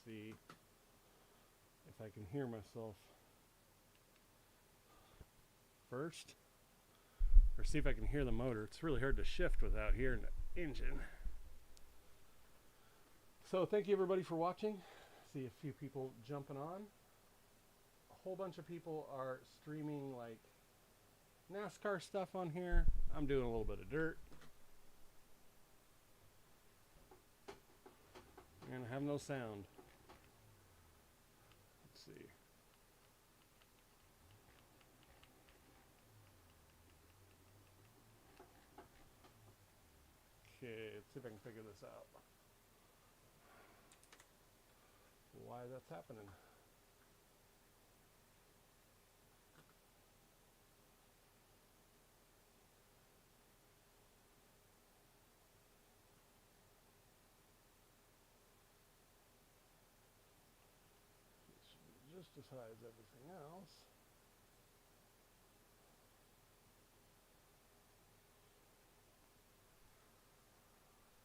see if I can hear myself first, or see if I can hear the motor. It's really hard to shift without hearing the engine. So thank you everybody for watching. See a few people jumping on. A whole bunch of people are streaming like NASCAR stuff on here. I'm doing a little bit of dirt. And I have no sound. Let's see. Okay, let's see if I can figure this out. Why that's happening. It should be just as high as everything else.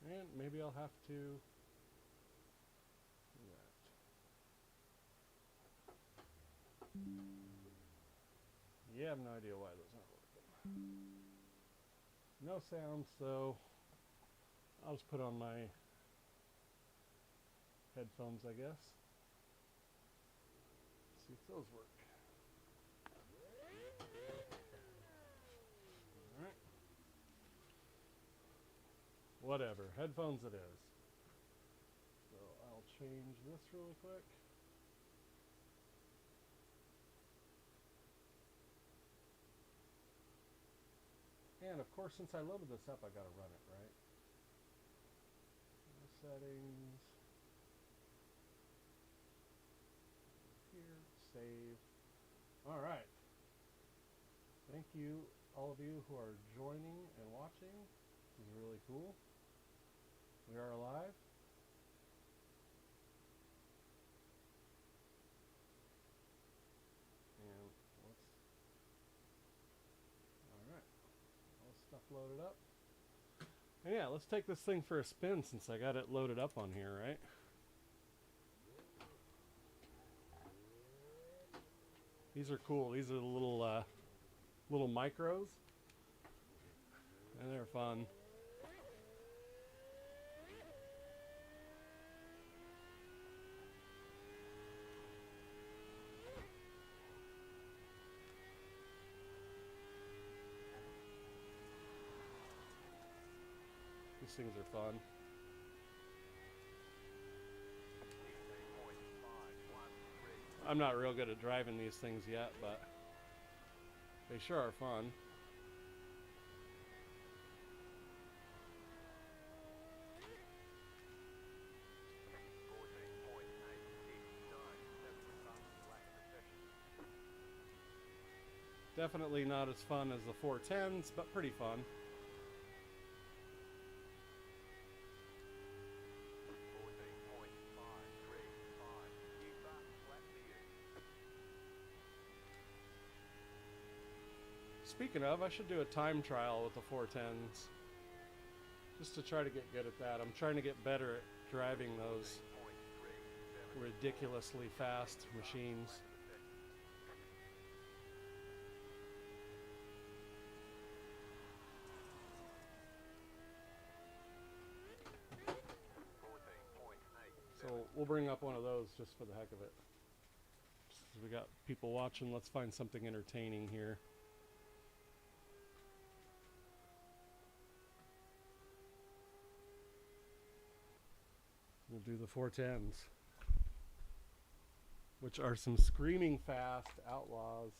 And maybe I'll have to do that. Yeah, I have no idea why those aren't working. No sound, so I'll just put on my headphones, I guess. See if those work. Alright. Whatever, headphones it is. So I'll change this really quick. And of course, since I loaded this up, I gotta run it, right? Settings. Here, save. Alright. Thank you, all of you who are joining and watching. This is really cool. We are alive. And let's, alright. All this stuff loaded up. And yeah, let's take this thing for a spin since I got it loaded up on here, right? These are cool. These are the little micros. And they're fun. These things are fun. I'm not real good at driving these things yet, but they sure are fun. Definitely not as fun as the 410s, but pretty fun. Speaking of, I should do a time trial with the 410s. Just to try to get good at that. I'm trying to get better at driving those ridiculously fast machines. So we'll bring up one of those just for the heck of it. Just 'cause we got people watching, let's find something entertaining here. We'll do the 410s, which are some screaming fast outlaws.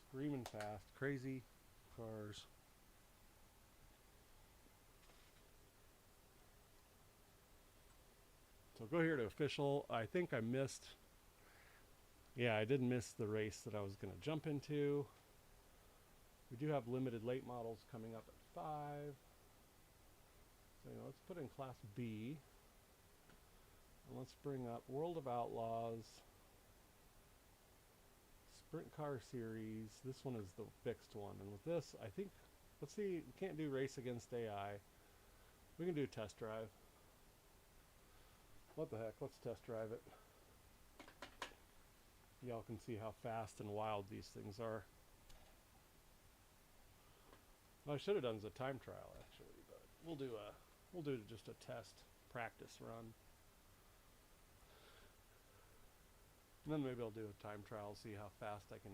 Screaming fast, crazy cars. So go here to official. I think I missed. Yeah, I did miss the race that I was going to jump into. We do have limited late models coming up at 5. So let's put in Class B. And let's bring up World of Outlaws. Sprint Car Series. This one is the fixed one. And with this, I think, let's see, we can't do race against AI. We can do test drive. What the heck? Let's test drive it. Y'all can see how fast and wild these things are. What I should have done is a time trial actually, but we'll do just a test practice run. And then maybe I'll do a time trial, see how fast I can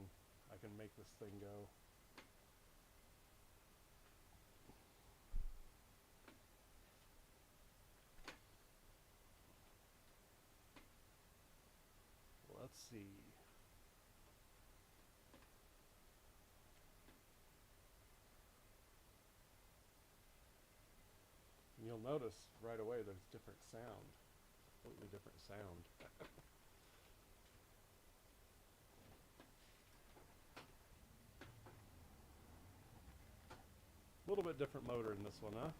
make this thing go. Let's see. And you'll notice right away there's different sound, completely different sound. A little bit different motor in this one, huh?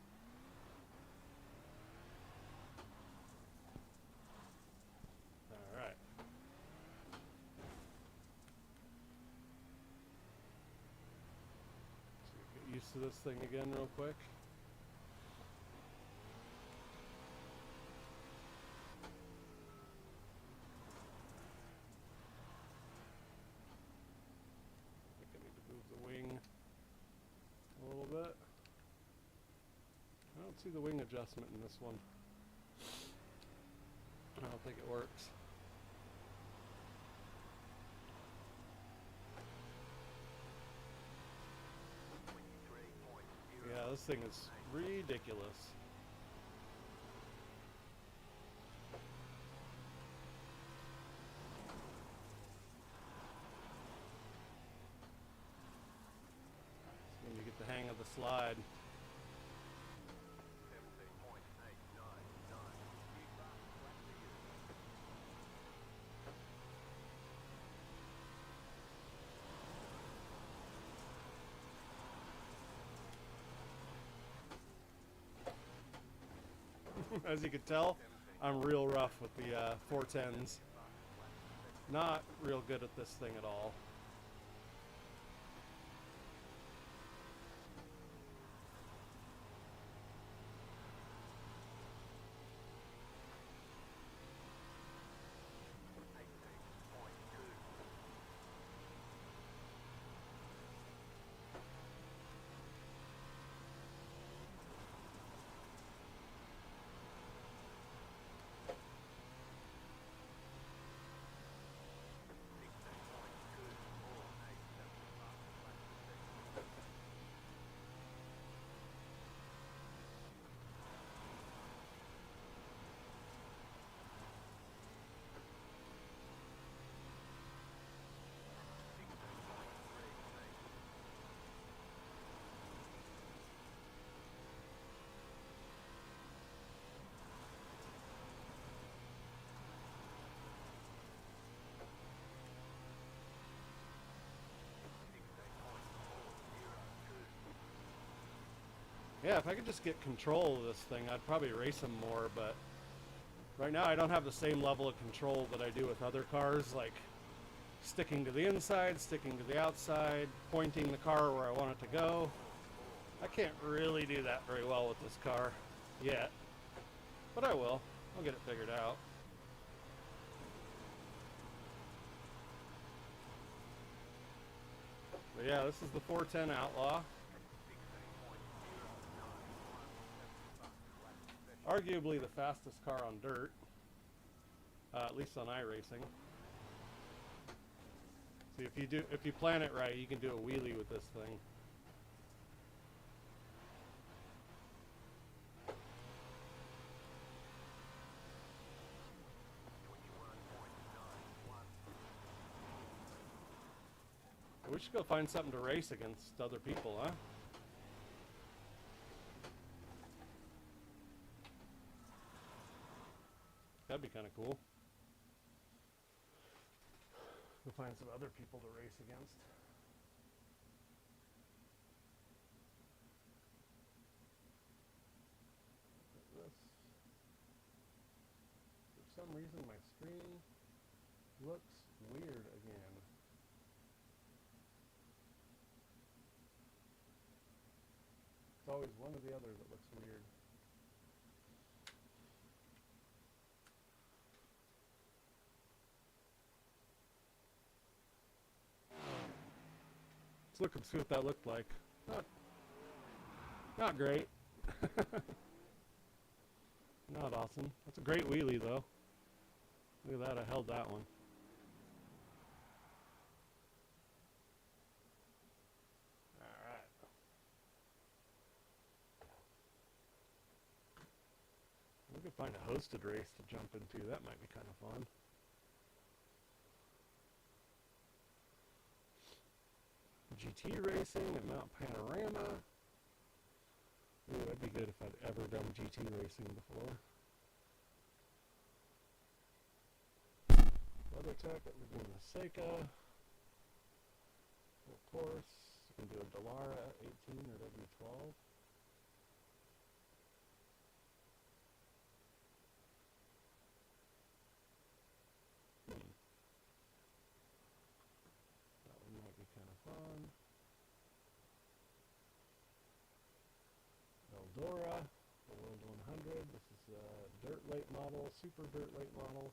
All right. So get used to this thing again real quick. I think I need to move the wing a little bit. I don't see the wing adjustment in this one. I don't think it works. Yeah, this thing is ridiculous. So when you get the hang of the slide. As you can tell, I'm real rough with the 410s. Not real good at this thing at all. Yeah, if I could just get control of this thing, I'd probably race them more, but right now I don't have the same level of control that I do with other cars, like sticking to the inside, sticking to the outside, pointing the car where I want it to go. I can't really do that very well with this car yet, but I will. I'll get it figured out. But yeah, this is the 410 Outlaw. Arguably the fastest car on dirt, at least on iRacing. See, if you plan it right, you can do a wheelie with this thing. We should go find something to race against other people, huh? That'd be kind of cool. We'll find some other people to race against. This. For some reason, my screen looks weird again. It's always one or the other that looks weird. look and see what that looked like. Not great. Not awesome. That's a great wheelie though. Look at that, I held that one. Alright. We could find a hosted race to jump into. That might be kind of fun. GT racing at Mount Panorama. Ooh, that'd be good if I'd ever done GT racing before. WeatherTech at Laguna Seca. Of course, you can do a Dallara 18 or W12. That one might be kind of fun. Eldora, the World 100. This is a dirt late model, super dirt late model.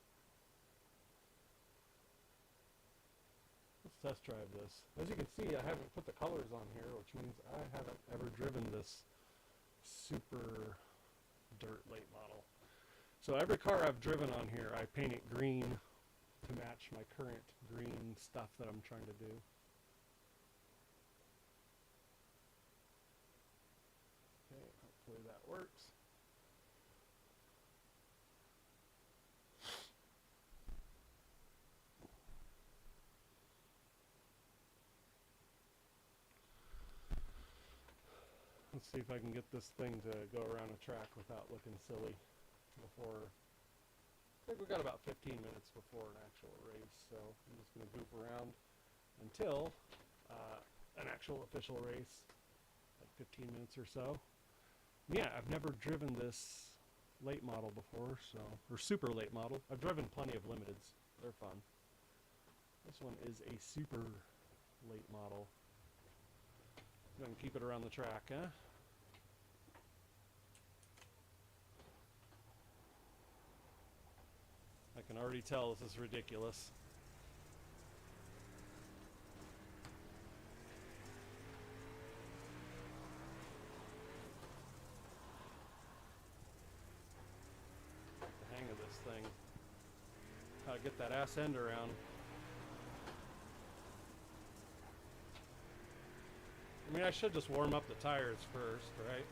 Let's test drive this. As you can see, I haven't put the colors on here, which means I haven't ever driven this super dirt late model. So every car I've driven on here, I paint it green to match my current green stuff that I'm trying to do. Okay, hopefully that works. Let's see if I can get this thing to go around a track without looking silly before. I think we got about 15 minutes before an actual race, so I'm just going to goop around until an actual official race, like 15 minutes or so. Yeah, I've never driven this late model before, so, or super late model. I've driven plenty of limiteds. They're fun. This one is a super late model. Go ahead and keep it around the track, huh? I can already tell this is ridiculous. Get the hang of this thing. How to get that ass end around. I mean, I should just warm up the tires first, right?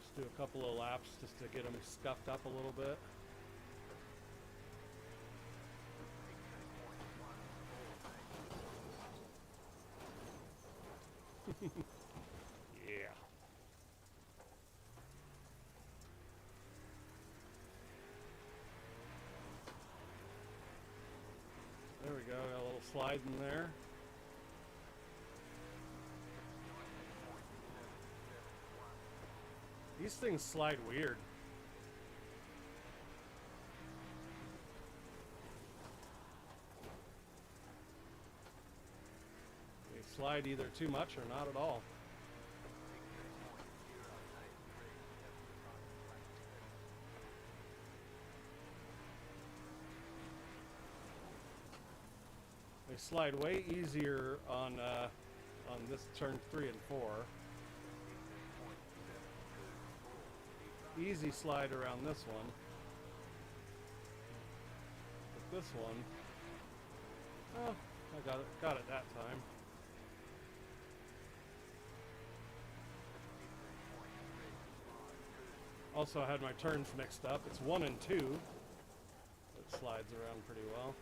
Just do a couple of laps just to get them scuffed up a little bit. Yeah. There we go, got a little slide in there. These things slide weird. They slide either too much or not at all. They slide way easier on this turn 3 and 4. Easy slide around this one. But this one, oh, I got it that time. Also, I had my turns mixed up. It's 1 and 2. It slides around pretty well.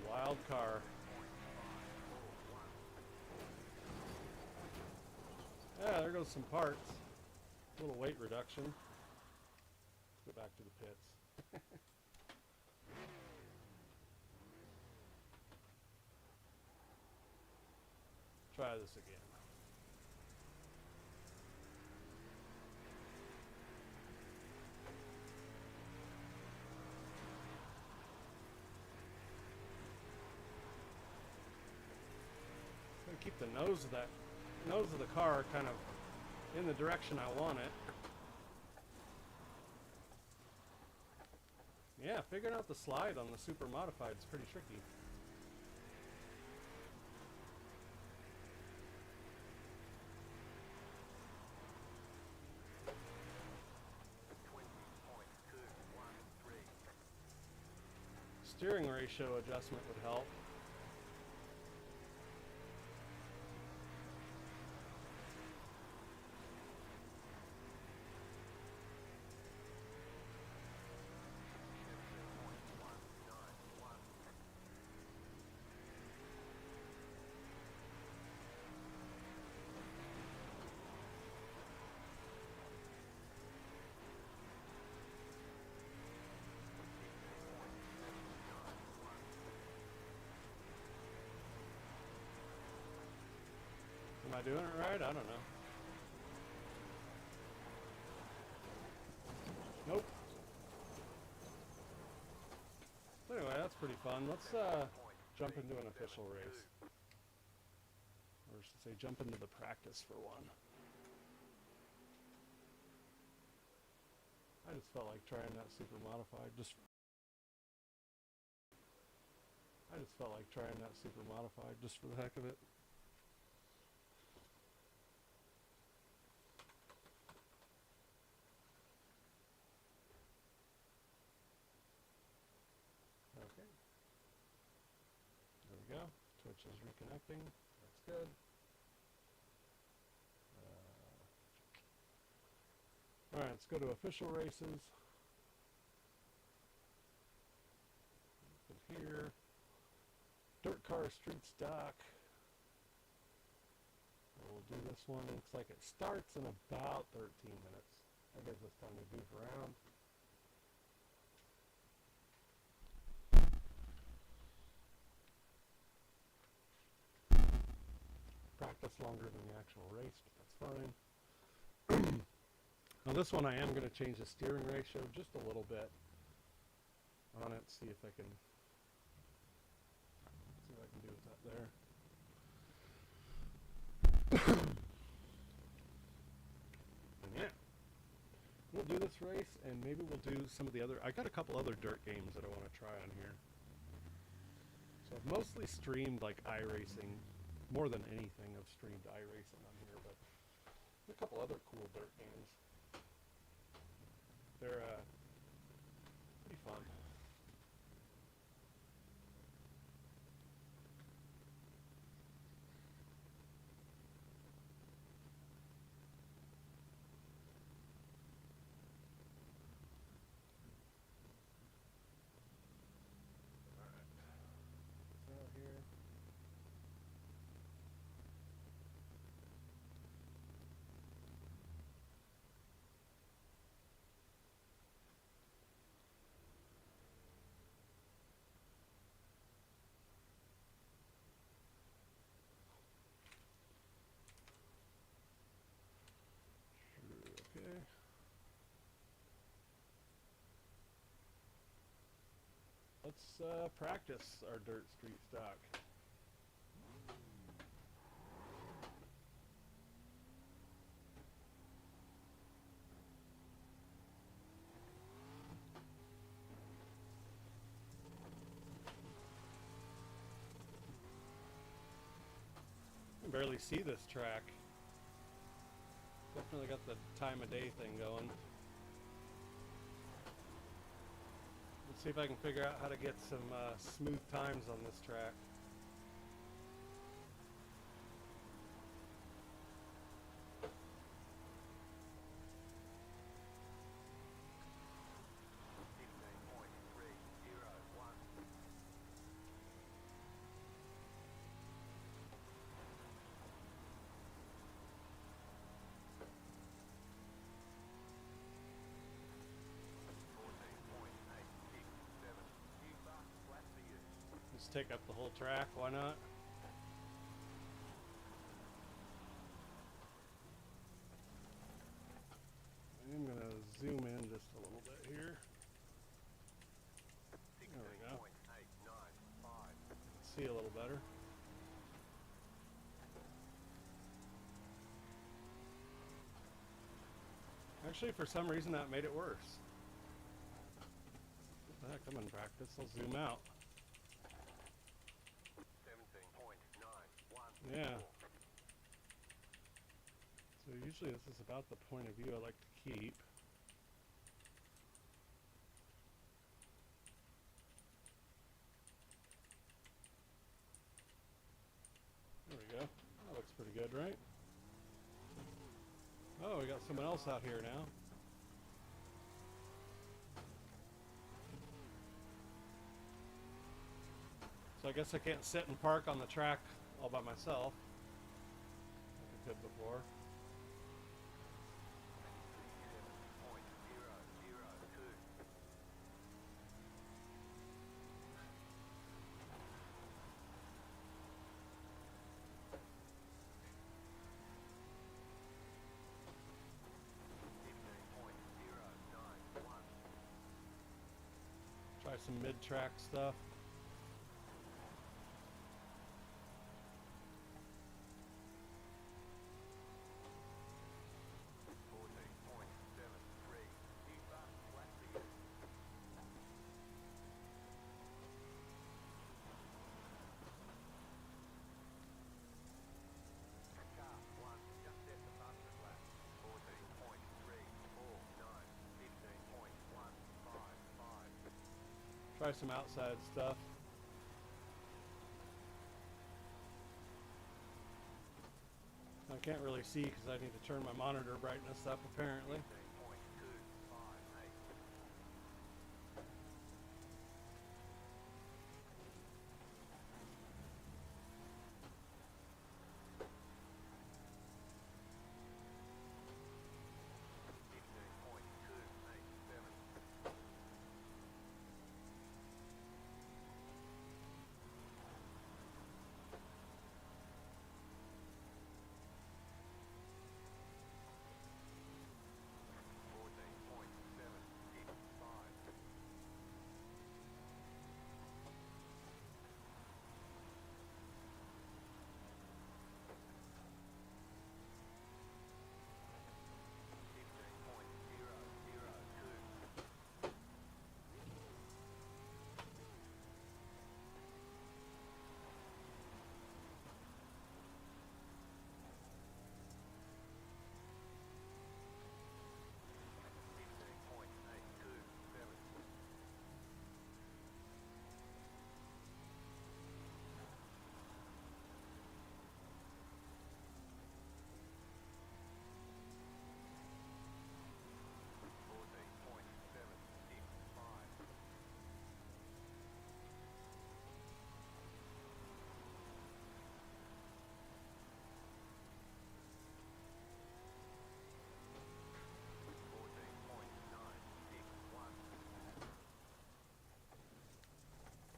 Wild car. Yeah, there goes some parts. A little weight reduction. Let's go back to the pits. Try this again. keep the nose of the car kind of in the direction I want it. Yeah, figuring out the slide on the Super Modified is pretty tricky. Steering ratio adjustment would help. Am I doing it right? I don't know. Nope. So anyway, that's pretty fun. Let's jump into an official race. Or I should say jump into the practice for one. I just felt like trying that Super Modified just for the heck of it. Okay. There we go. Twitch is reconnecting. That's good. Alright, let's go to official races. Put here. Dirt car street stock. We'll do this one. Looks like it starts in about 13 minutes. That gives us time to goof around. Practice longer than the actual race, but that's fine. Now this one I am going to change the steering ratio just a little bit on it. See if I can do with that there. And yeah, we'll do this race, and maybe we'll do some of the other. I got a couple other dirt games that I want to try on here. So I've mostly streamed like iRacing, more than anything. I've streamed iRacing on here, but a couple other cool dirt games. They're pretty fun. Okay. Let's practice our dirt street stock. I can barely see this track. Definitely got the time of day thing going. Let's see if I can figure out how to get some smooth times on this track. Just take up the whole track, why not? I'm going to zoom in just a little bit here. There we go. Let's see a little better. Actually, for some reason, that made it worse. What the heck? I'm in practice. I'll zoom out. 17.914. Yeah. So usually this is about the point of view I like to keep. There we go. That looks pretty good, right? Oh, we got someone else out here now. So I guess I can't sit and park on the track all by myself like I could before. Try some mid-track stuff. Try some outside stuff. I can't really see because I need to turn my monitor brightness up apparently.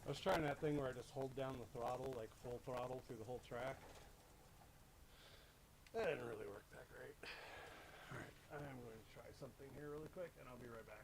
I was trying that thing where I just hold down the throttle, like full throttle through the whole track. That didn't really work that great. Alright, I'm going to try something here really quick and I'll be right back.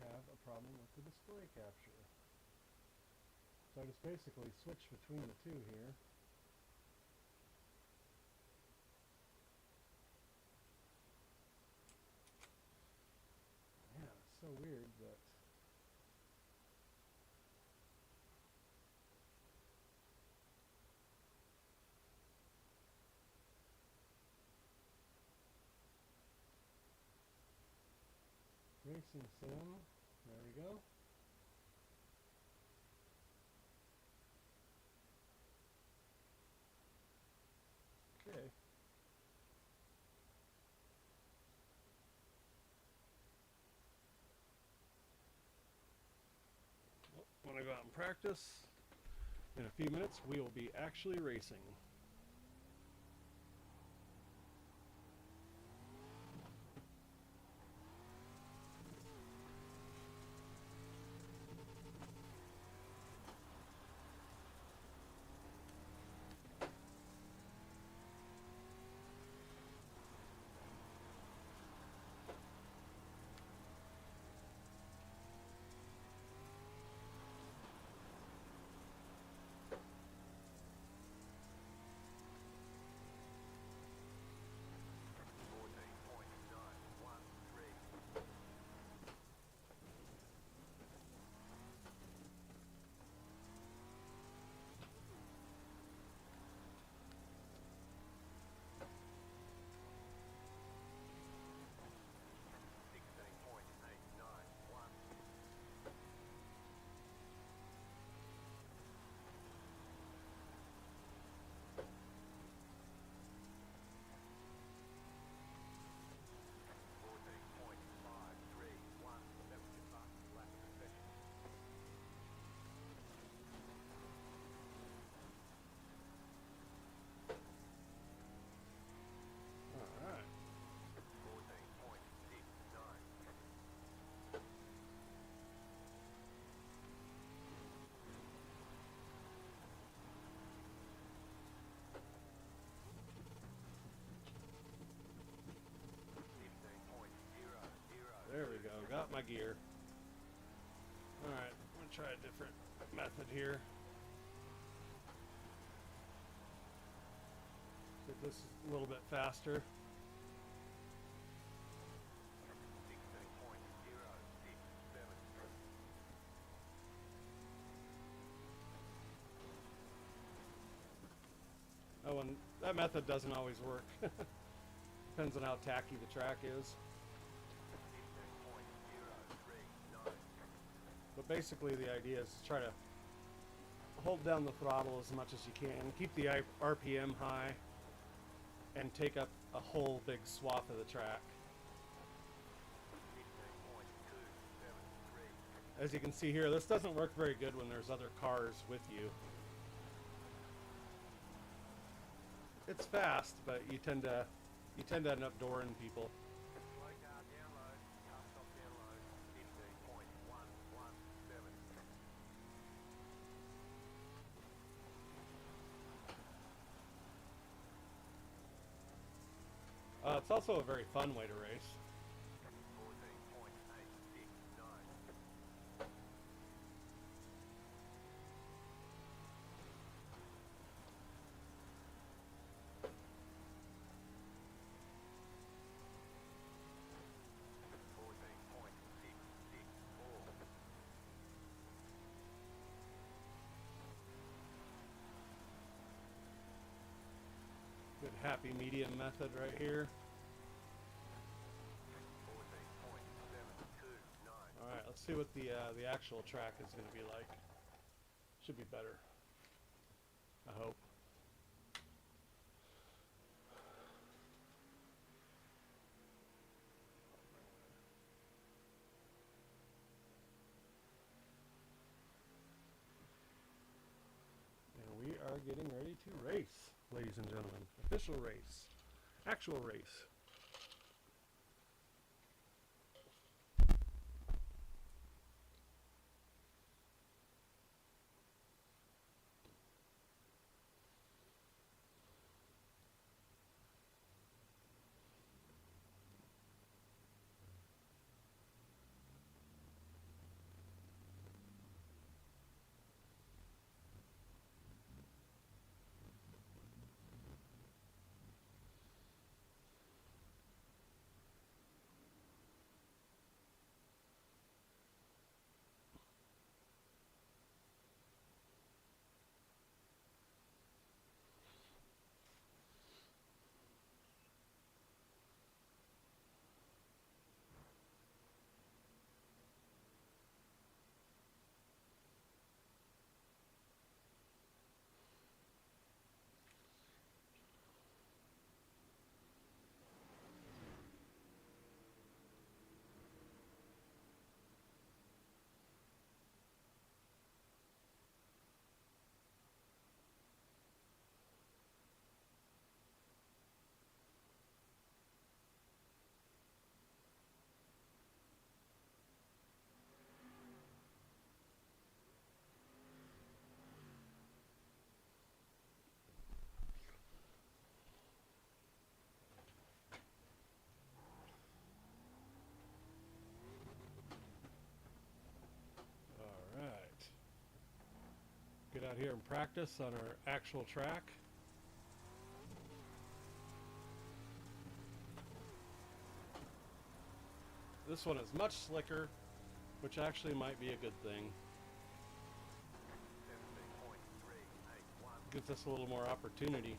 have a problem with the display capture. So I just basically switch between the two here. Yeah, it's so weird that Racing Sim, there we go. Okay. Well, when I go out and practice, in a few minutes we will be actually racing. Alright. There we go, got my gear. Alright, I'm going to try a different method here. See if this is a little bit faster. Oh, and that method doesn't always work. Depends on how tacky the track is. But basically the idea is to try to hold down the throttle as much as you can, keep the RPM high, and take up a whole big swath of the track. As you can see here, this doesn't work very good when there's other cars with you. It's fast, but you tend to end up dooring people. It's also a very fun way to race. Good happy medium method right here. Alright, let's see what the actual track is going to be like. Should be better, I hope. And we are getting ready to race, ladies and gentlemen. Official race. Actual race. Out here in practice on our actual track. This one is much slicker, which actually might be a good thing. Gives us a little more opportunity.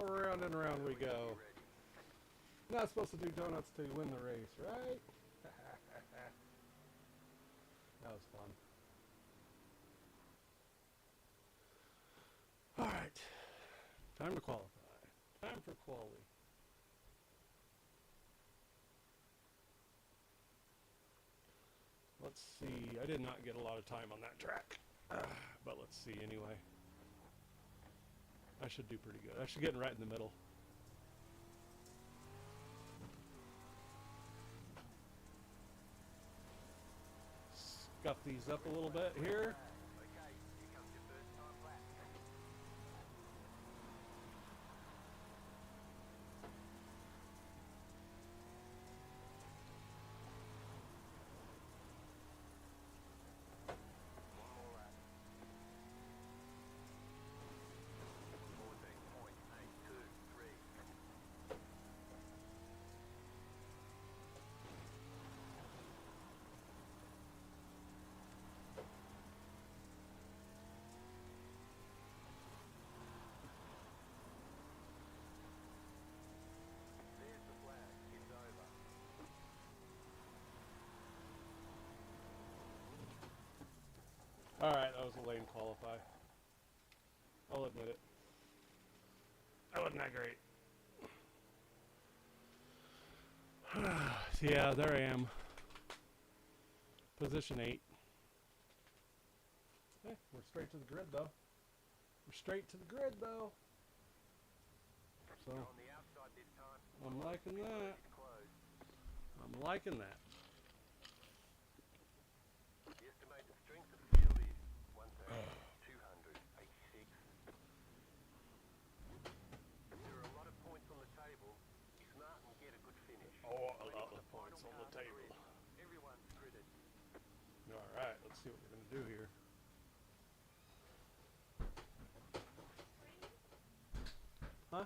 Round and round we go. Not supposed to do donuts till you win the race, right? That was fun. Alright. Time to qualify. Time for quali. Let's see. I did not get a lot of time on that track. But let's see anyway. I should do pretty good. I should get right in the middle. Scuff these up a little bit here. Alright, that was a lame qualify. I'll admit it. That wasn't that great. Yeah, there I am. Position 8. Hey, we're straight to the grid though. We're straight to the grid though. So, I'm liking that. I'm liking that. Alright, let's see what we're going to do here. Huh?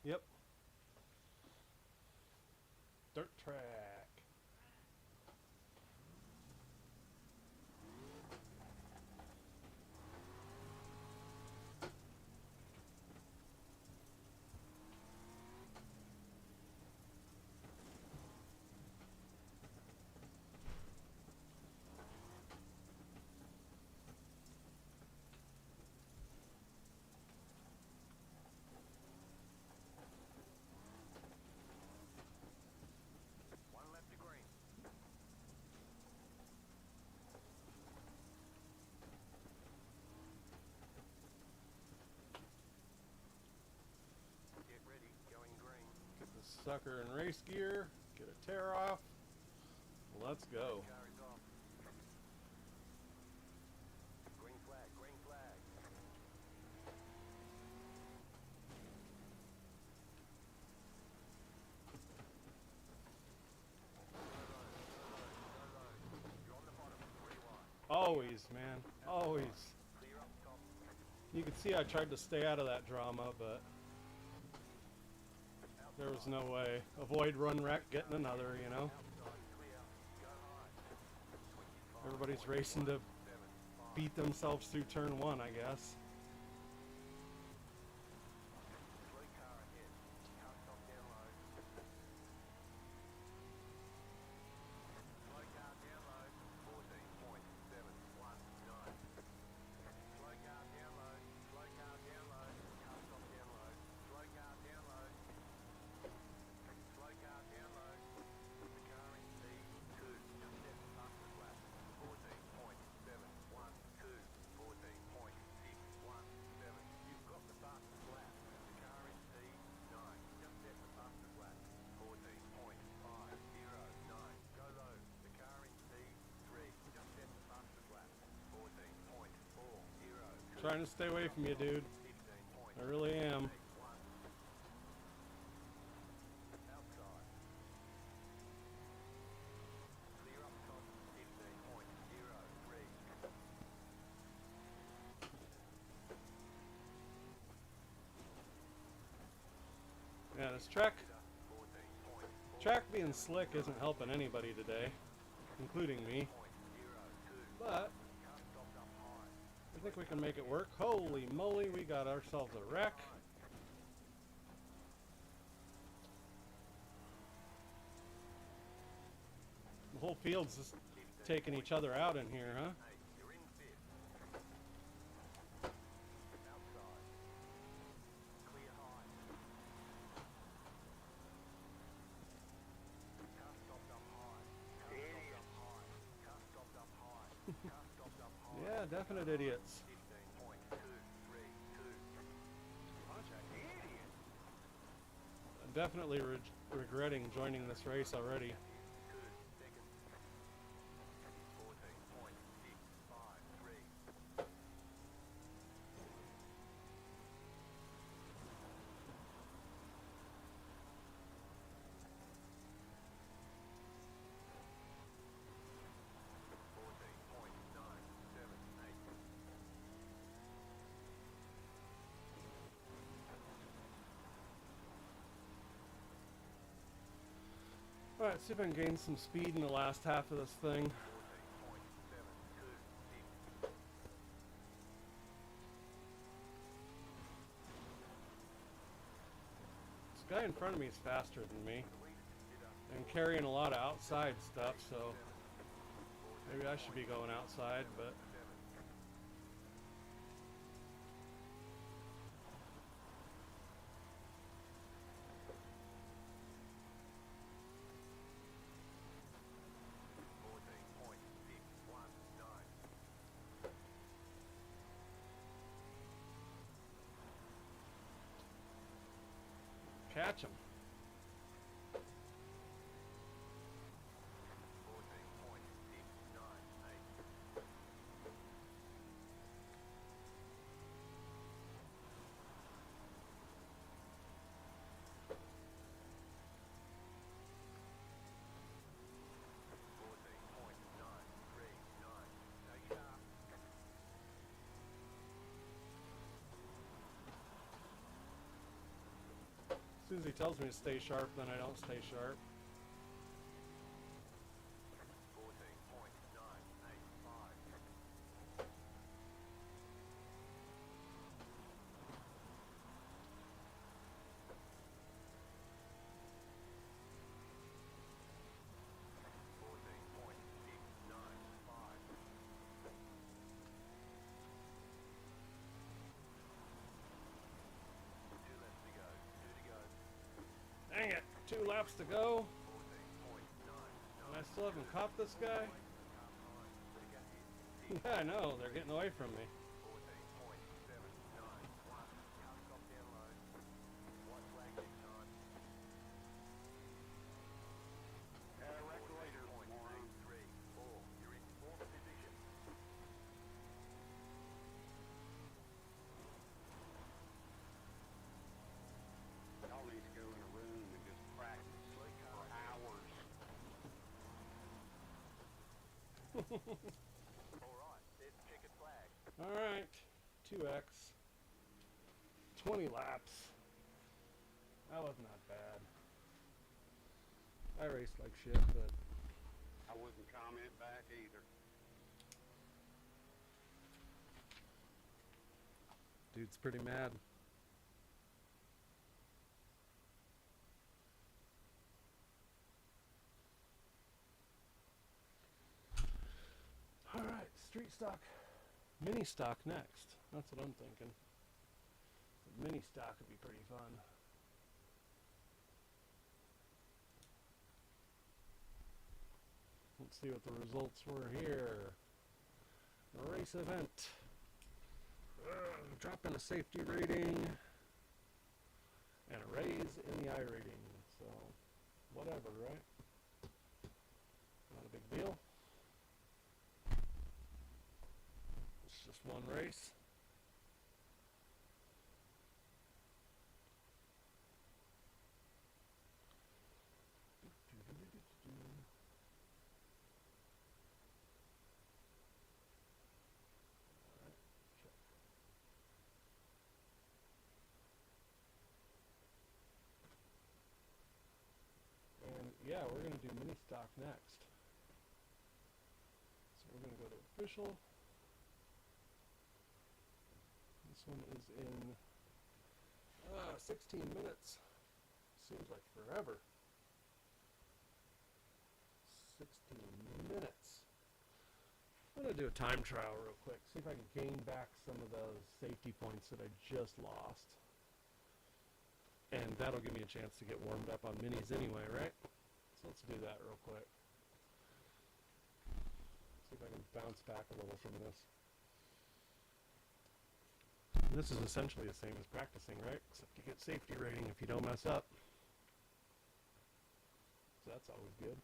Yep. Dirt track. Sucker in race gear, get a tear off. Let's go. Green flag, green flag. You're on the bottom, 3 wide. Always, man. Always. Clear up top. You can see I tried to stay out of that drama, but there was no way. Avoid run wreck, getting another, you know. Everybody's racing to beat themselves through turn 1, I guess. trying to stay away from you, dude. 15 points. I really am. Outside. Clear up top. 15.03. Yeah, this track 14.4. track being slick isn't helping anybody today, including me. 0.02. But Car stopped up high. I think we can make it work. Holy moly, we got ourselves a wreck. The whole field's just taking each other out in here, huh? Hey, you're in fifth. Outside. Clear high. Car stopped up high. Car stopped up high. Car stopped up high. Yeah, definite idiots. 15.232. Bunch of idiots. I'm definitely regretting joining this race already. 14.653. Alright, see if I can gain some speed in the last half of this thing. This guy in front of me is faster than me and carrying a lot of outside stuff, so maybe I should be going outside, but catch him. As soon as he tells me to stay sharp, then I don't stay sharp. 14.985. Dang it! 2 laps to go. And I still haven't caught this guy. Yeah, I know. They're getting away from me. Y'all need to go in a room and just practice for hours. Alright, there's the checkered flag. Alright. 2x. 20 laps. That was not bad. I raced like shit, but I wouldn't comment back either. dude's pretty mad. Alright, street stock. Mini stock next. That's what I'm thinking. Mini stock would be pretty fun. Let's see what the results were here. A race event. Drop in a safety rating. And a raise in the I rating. So, whatever, right? Not a big deal. It's just one race. mini stock next. So we're going to go to official. This one is in 16 minutes. Seems like forever. 16 minutes. I'm going to do a time trial real quick. See if I can gain back some of those safety points that I just lost. And that'll give me a chance to get warmed up on minis anyway, right? So let's do that real quick. See if I can bounce back a little from this. And this is essentially the same as practicing, right? Except you get safety rating if you don't mess up. So that's always good.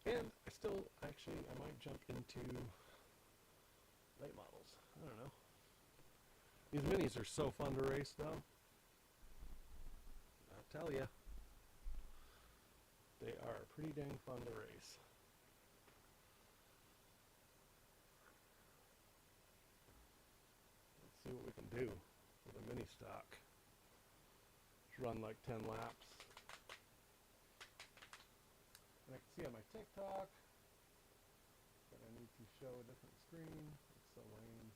And I might jump into late models. I don't know. These minis are so fun to race, though. I'll tell you. They are pretty dang fun to race. Let's see what we can do with a mini stock. Just run like 10 laps. And I can see on my TikTok that I need to show a different screen. It's so lame.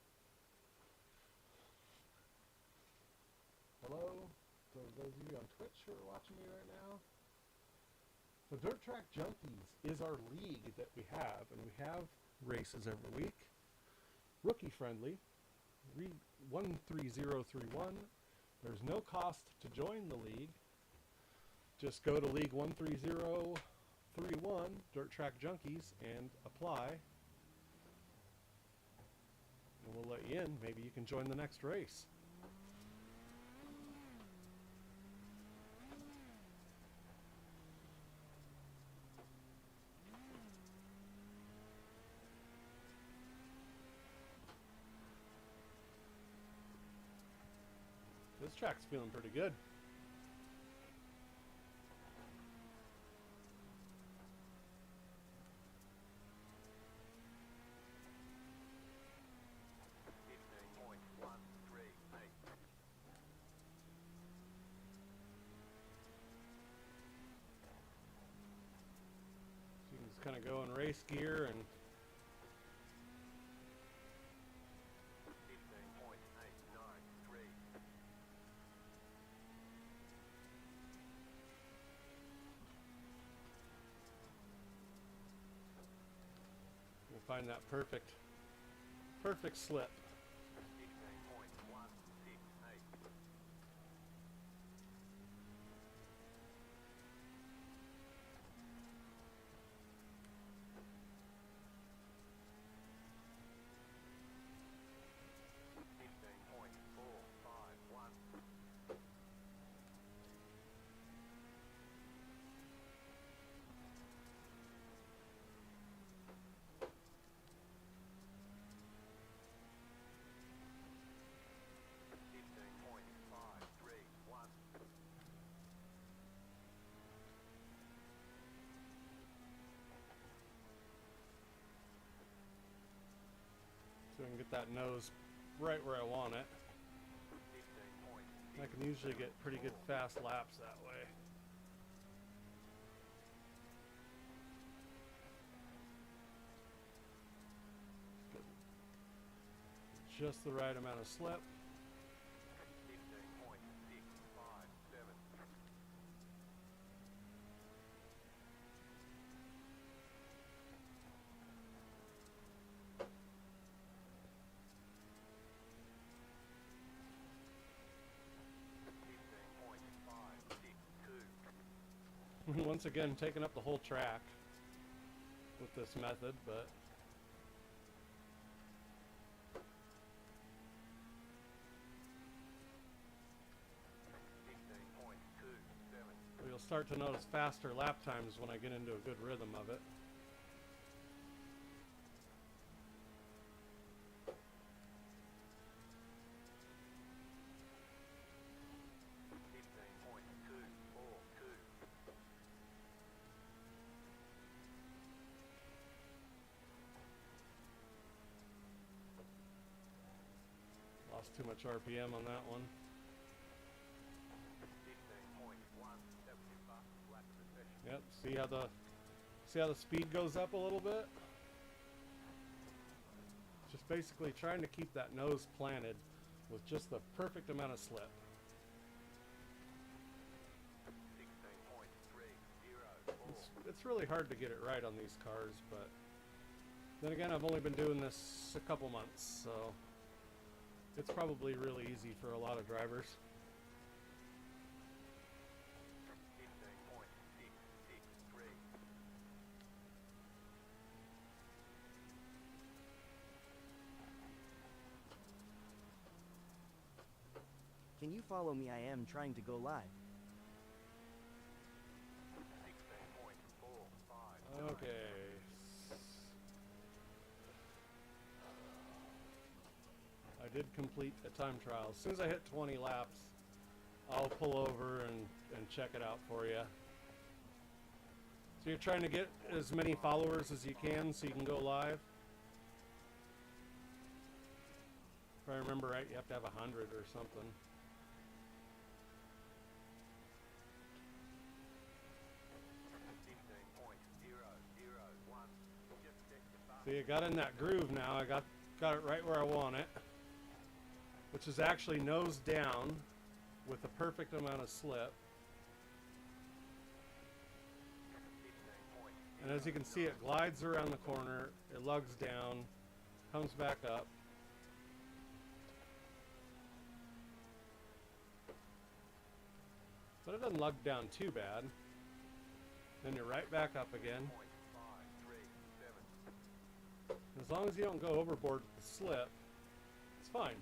Hello, so those of you on Twitch who are watching me right now. So Dirt Track Junkies is our league that we have, and we have races every week. Rookie friendly, 13031. There's no cost to join the league. Just go to League 13031, Dirt Track Junkies, and apply. And we'll let you in. Maybe you can join the next race. This track's feeling pretty good. So you can just kind of go in race gear and find that perfect slip. So I can get that nose right where I want it. I can usually get pretty good fast laps that way. Just the right amount of slip. Once again, taking up the whole track with this method, but you'll start to notice faster lap times when I get into a good rhythm of it. Lost too much RPM on that one. Yep. See how the speed goes up a little bit? Just basically trying to keep that nose planted with just the perfect amount of slip. 16.30. It's really hard to get it right on these cars, but then again, I've only been doing this a couple months, so it's probably really easy for a lot of drivers. 15.663. Can you follow me? I am trying to go live. 16.45. Okay. I did complete a time trial. As soon as I hit 20 laps, I'll pull over and check it out for you. So you're trying to get as many followers as you can so you can go live? If I remember right, you have to have 100 or something. See, I got in that groove now. I got it right where I want it, which is actually nose down with the perfect amount of slip. And as you can see, it glides around the corner, it lugs down, comes back up. But it doesn't lug down too bad. Then you're right back up again. As long as you don't go overboard with the slip, it's fine.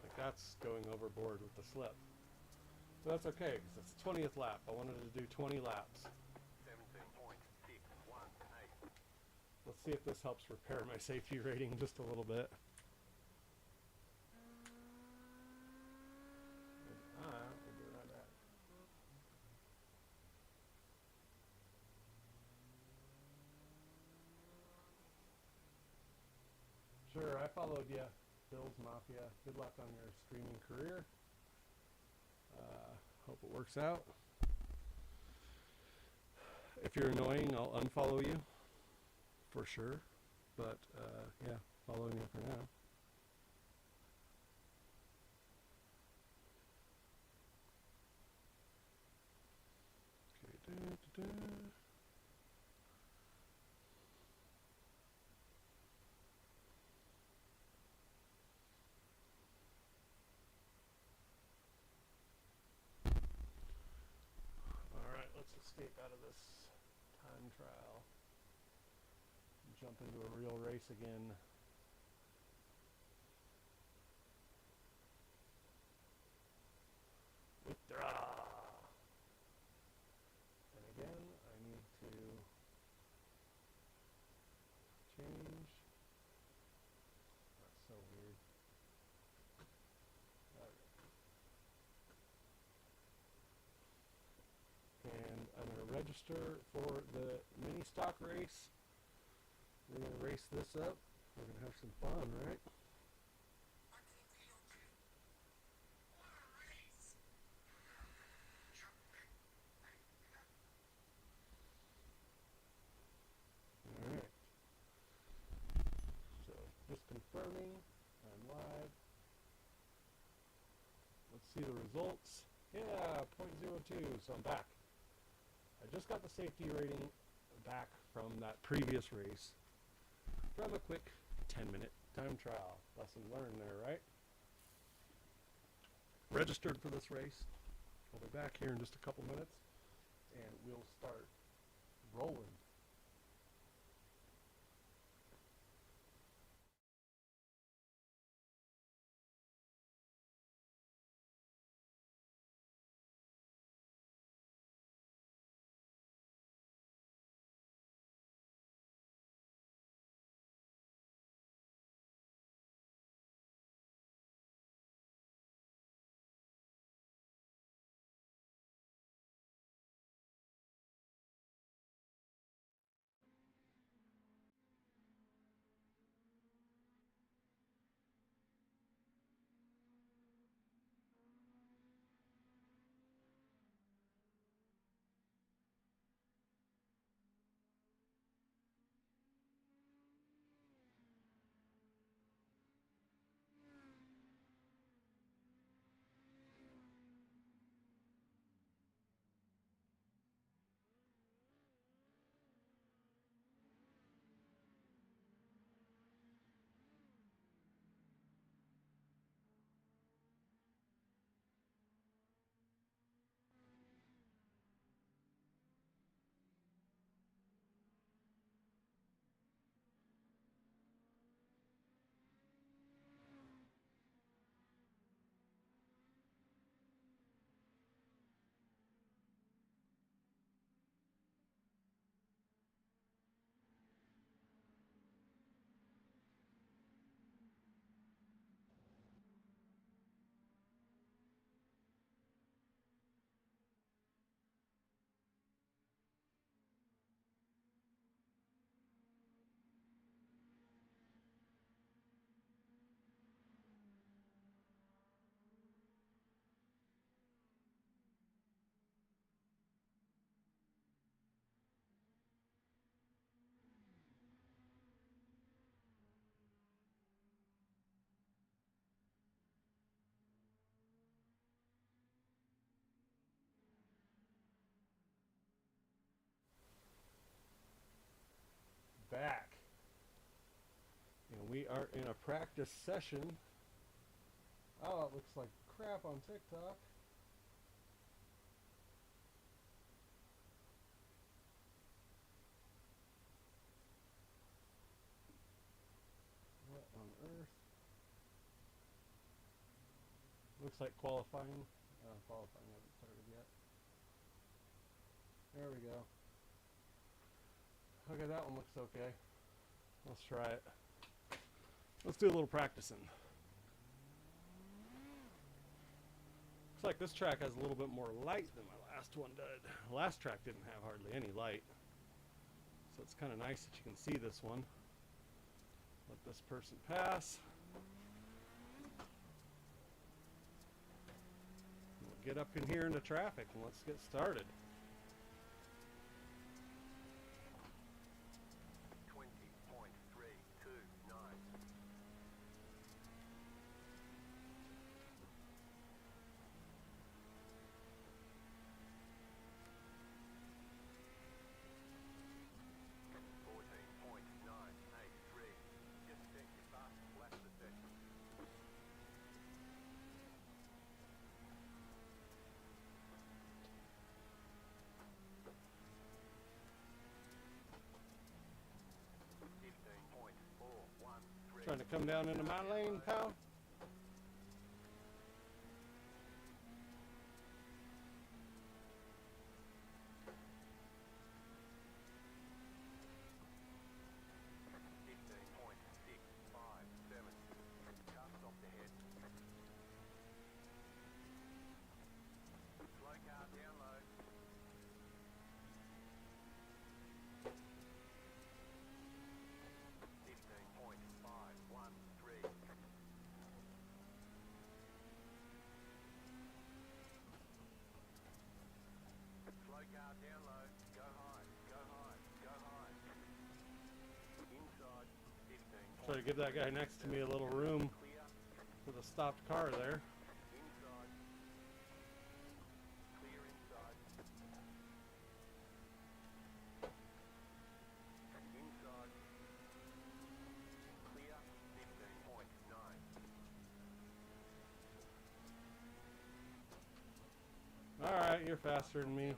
Like that's going overboard with the slip. But that's okay, because it's the 20th lap. I wanted to do 20 laps. 17.618. Let's see if this helps repair my safety rating just a little bit. We're doing that bad. Sure, I followed you, Bills Mafia. Good luck on your streaming career. Hope it works out. If you're annoying, I'll unfollow you for sure. But yeah, following you for now. Okay, Alright, let's escape out of this time trial. Jump into a real race again. Withdraw! And again, I need to change. That's so weird. And I'm going to register for the mini stock race. We're going to race this up. We're going to have some fun, right? Alright. So, just confirming. I'm live. Let's see the results. Yeah, 0.02, so I'm back. I just got the safety rating back from that previous race from a quick 10-minute time trial. Lesson learned there, right? Registered for this race. I'll be back here in just a couple minutes and we'll start rolling. back. And we are in a practice session. Oh, it looks like crap on TikTok. What on earth? Looks like qualifying. Qualifying hasn't started yet. There we go. Okay, that one looks okay. Let's try it. Let's do a little practicing. Looks like this track has a little bit more light than my last one did. The last track didn't have hardly any light. So it's kind of nice that you can see this one. Let this person pass. We'll get up in here into traffic and let's get started. 20.329. Just check your fastest lap of the session. Trying to come down into my lane, pal. Try to give that guy next to me a little room for the stopped car there. Alright, you're faster than me.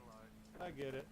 I get it.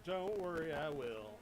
Don't worry, I will.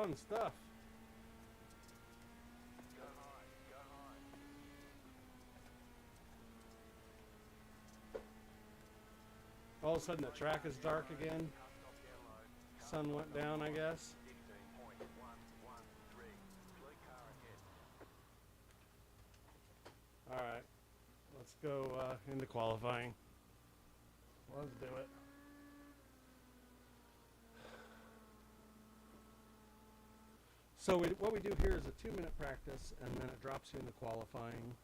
Fun stuff. Go high, go high. All of a sudden the track is dark again. Car stop down low. Sun went down, I guess. 15.113. Blue car ahead. Alright. Let's go into qualifying. Let's do it. So what we do here is a 2-minute practice, and then it drops you into qualifying.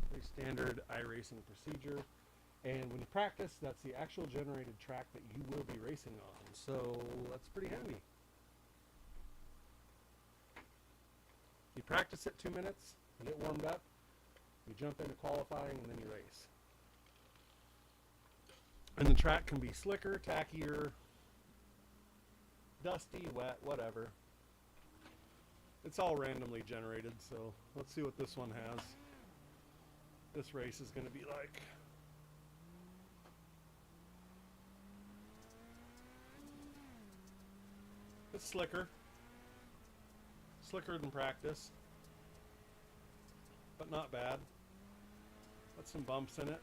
Pretty standard iRacing procedure. And when you practice, that's the actual generated track that you will be racing on. So that's pretty handy. You practice it 2 minutes, you get warmed up, you jump into qualifying, and then you race. And the track can be slicker, tackier, dusty, wet, whatever. It's all randomly generated, so let's see what this one has. This race is going to be like. It's slicker. Slicker than practice. But not bad. Got some bumps in it.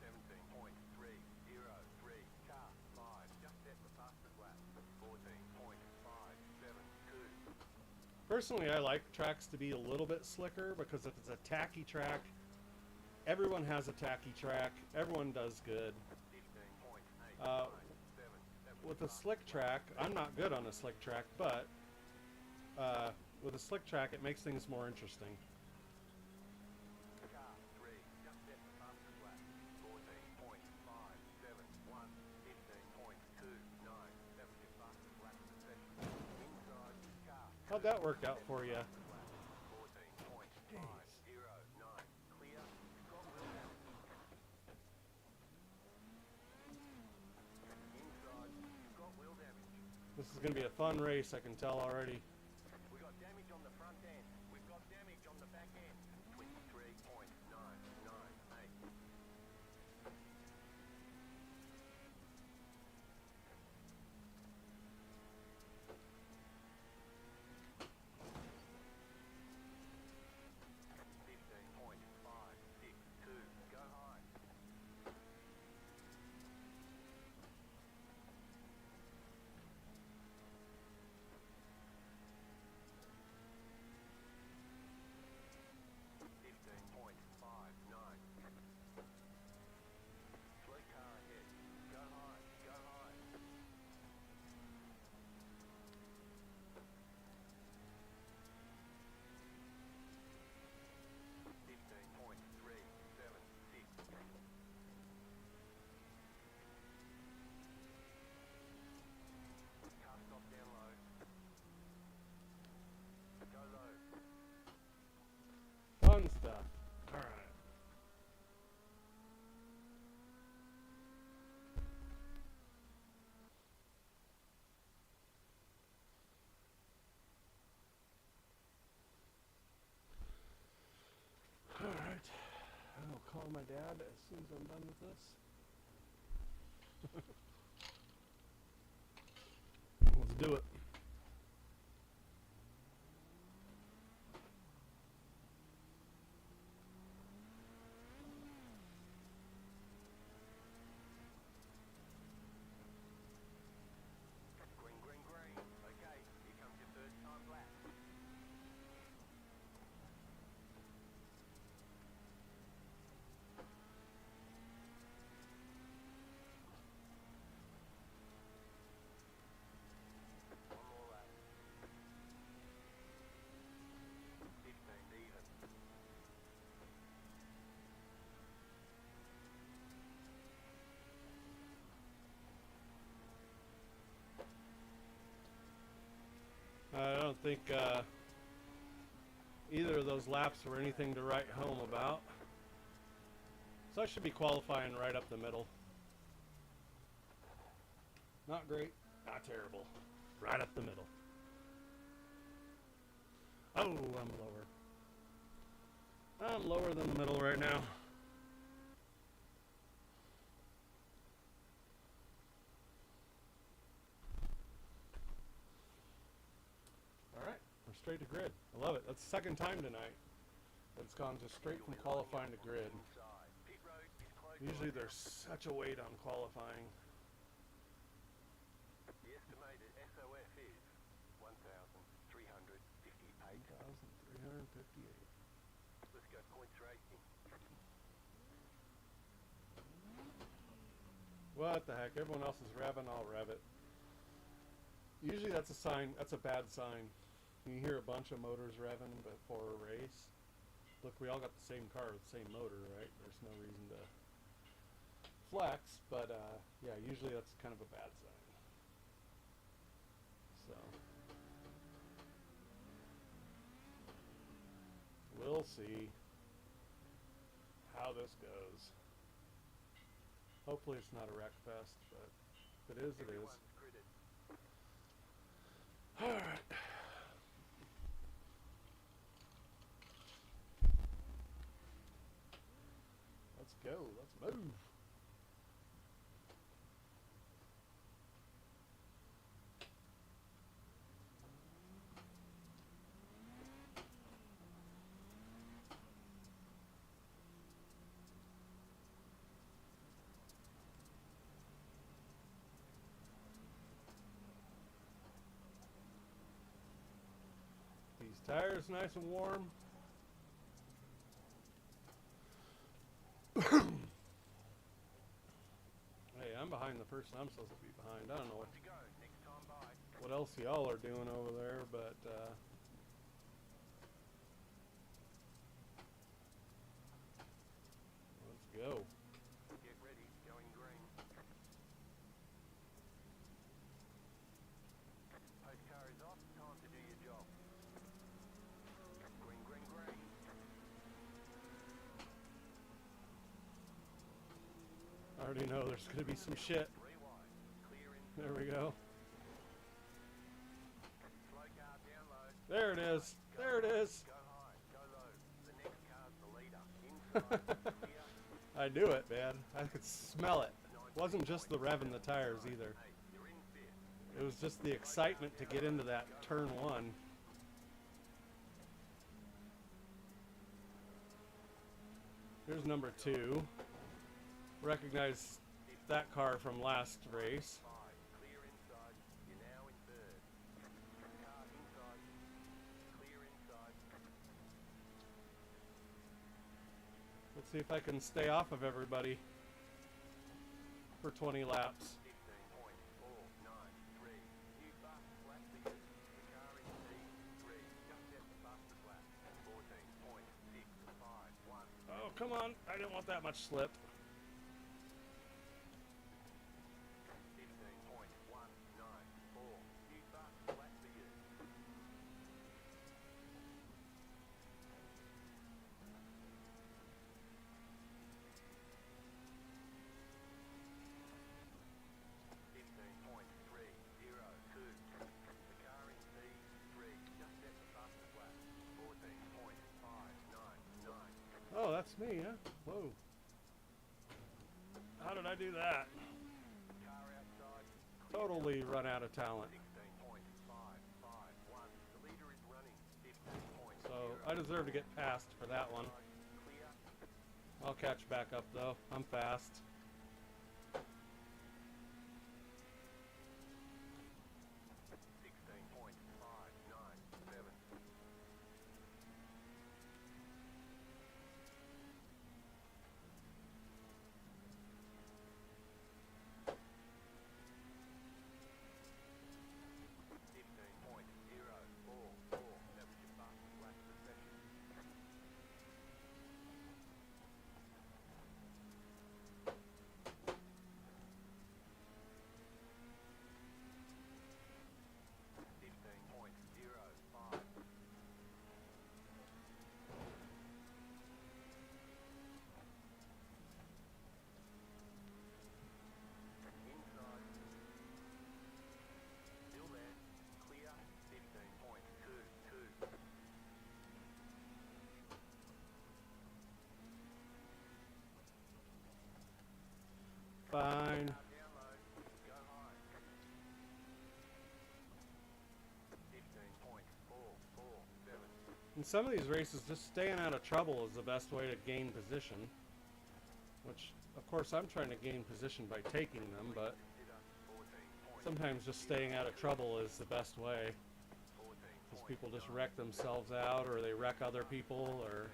17.303. Car 5. Just set the fastest lap. 14.572. Personally, I like tracks to be a little bit slicker because if it's a tacky track, everyone has a tacky track. Everyone does good. 15.897. With a slick track, I'm not good on a slick track, but with a slick track, it makes things more interesting. Car 3. Just set the fastest lap. 14.571. 15.29. That was your fastest lap of the session. Inside car. How'd that work out for you? 14.509. Clear. Got wheel damage. Inside. Got wheel damage. This is going to be a fun race, I can tell already. We got damage on the front end. We've got damage on the back end. 23.998. Go high. Fleet car ahead. Go high. Go high. 15.376. Car stop down low. Go low. Fun stuff. Alright. Alright. I'll call my dad as soon as I'm done with this. Let's do it. Green, green, green. Okay, here comes your first time lap. One more lap. 15 even. I don't think either of those laps were anything to write home about. So I should be qualifying right up the middle. Not great, not terrible. Right up the middle. Oh, I'm lower. I'm lower than the middle right now. straight to grid. I love it. That's the second time tonight. It's gone just straight from qualifying to grid. Inside. Pit road is closed. Usually there's such a weight on qualifying. The estimated SOF is 1,358. 1,358. Let's go points racing. What the heck? Everyone else is revving, I'll rev it. Usually that's a sign, that's a bad sign. You hear a bunch of motors revving before a race. Look, we all got the same car with the same motor, right? There's no reason to flex, but yeah, usually that's kind of a bad sign. So, we'll see how this goes. Hopefully it's not a wreck fest, but if it is, it is. Everyone's gridded. Alright. Let's go. Let's move. These tires nice and warm. Hey, I'm behind the person I'm supposed to be behind. I don't know To go. Next time by. what else y'all are doing over there, but let's go. Get ready. Going green. Post car is off. Time to do your job. Green, green, green. I already know there's going to be some shit. 3 wide. Clear in. There we go. Slow car down low. There it is. There it is. Go high. Go low. The next car's the leader. Inside. Clear. I knew it, man. I could smell it. It wasn't just the rev in the tires either. Hey, you're in fifth. It was just the excitement to get into that turn one. Here's number 2. Recognize that car from last race. 5. Clear inside. You're now in third. Car inside. Clear inside. Let's see if I can stay off of everybody for 20 laps. 15.493. New bus flat for you. The car in P3. Just set the fastest lap. 14.651. Oh, come on. I didn't want that much slip. 15.194. New bus flat for you. The car in P3. Just set the fastest lap. 14.599. Oh, that's me, huh? Whoa. How did I do that? Car outside. Totally run out of talent. 16.551. The leader is running. 15.0. So I deserve to get passed for that one. Clear. I'll catch back up though. I'm fast. Fine. In some of these races, just staying out of trouble is the best way to gain position. Which, of course, I'm trying to gain position by taking them, but sometimes just staying out of trouble is the best way. Because people just wreck themselves out, or they wreck other people, or...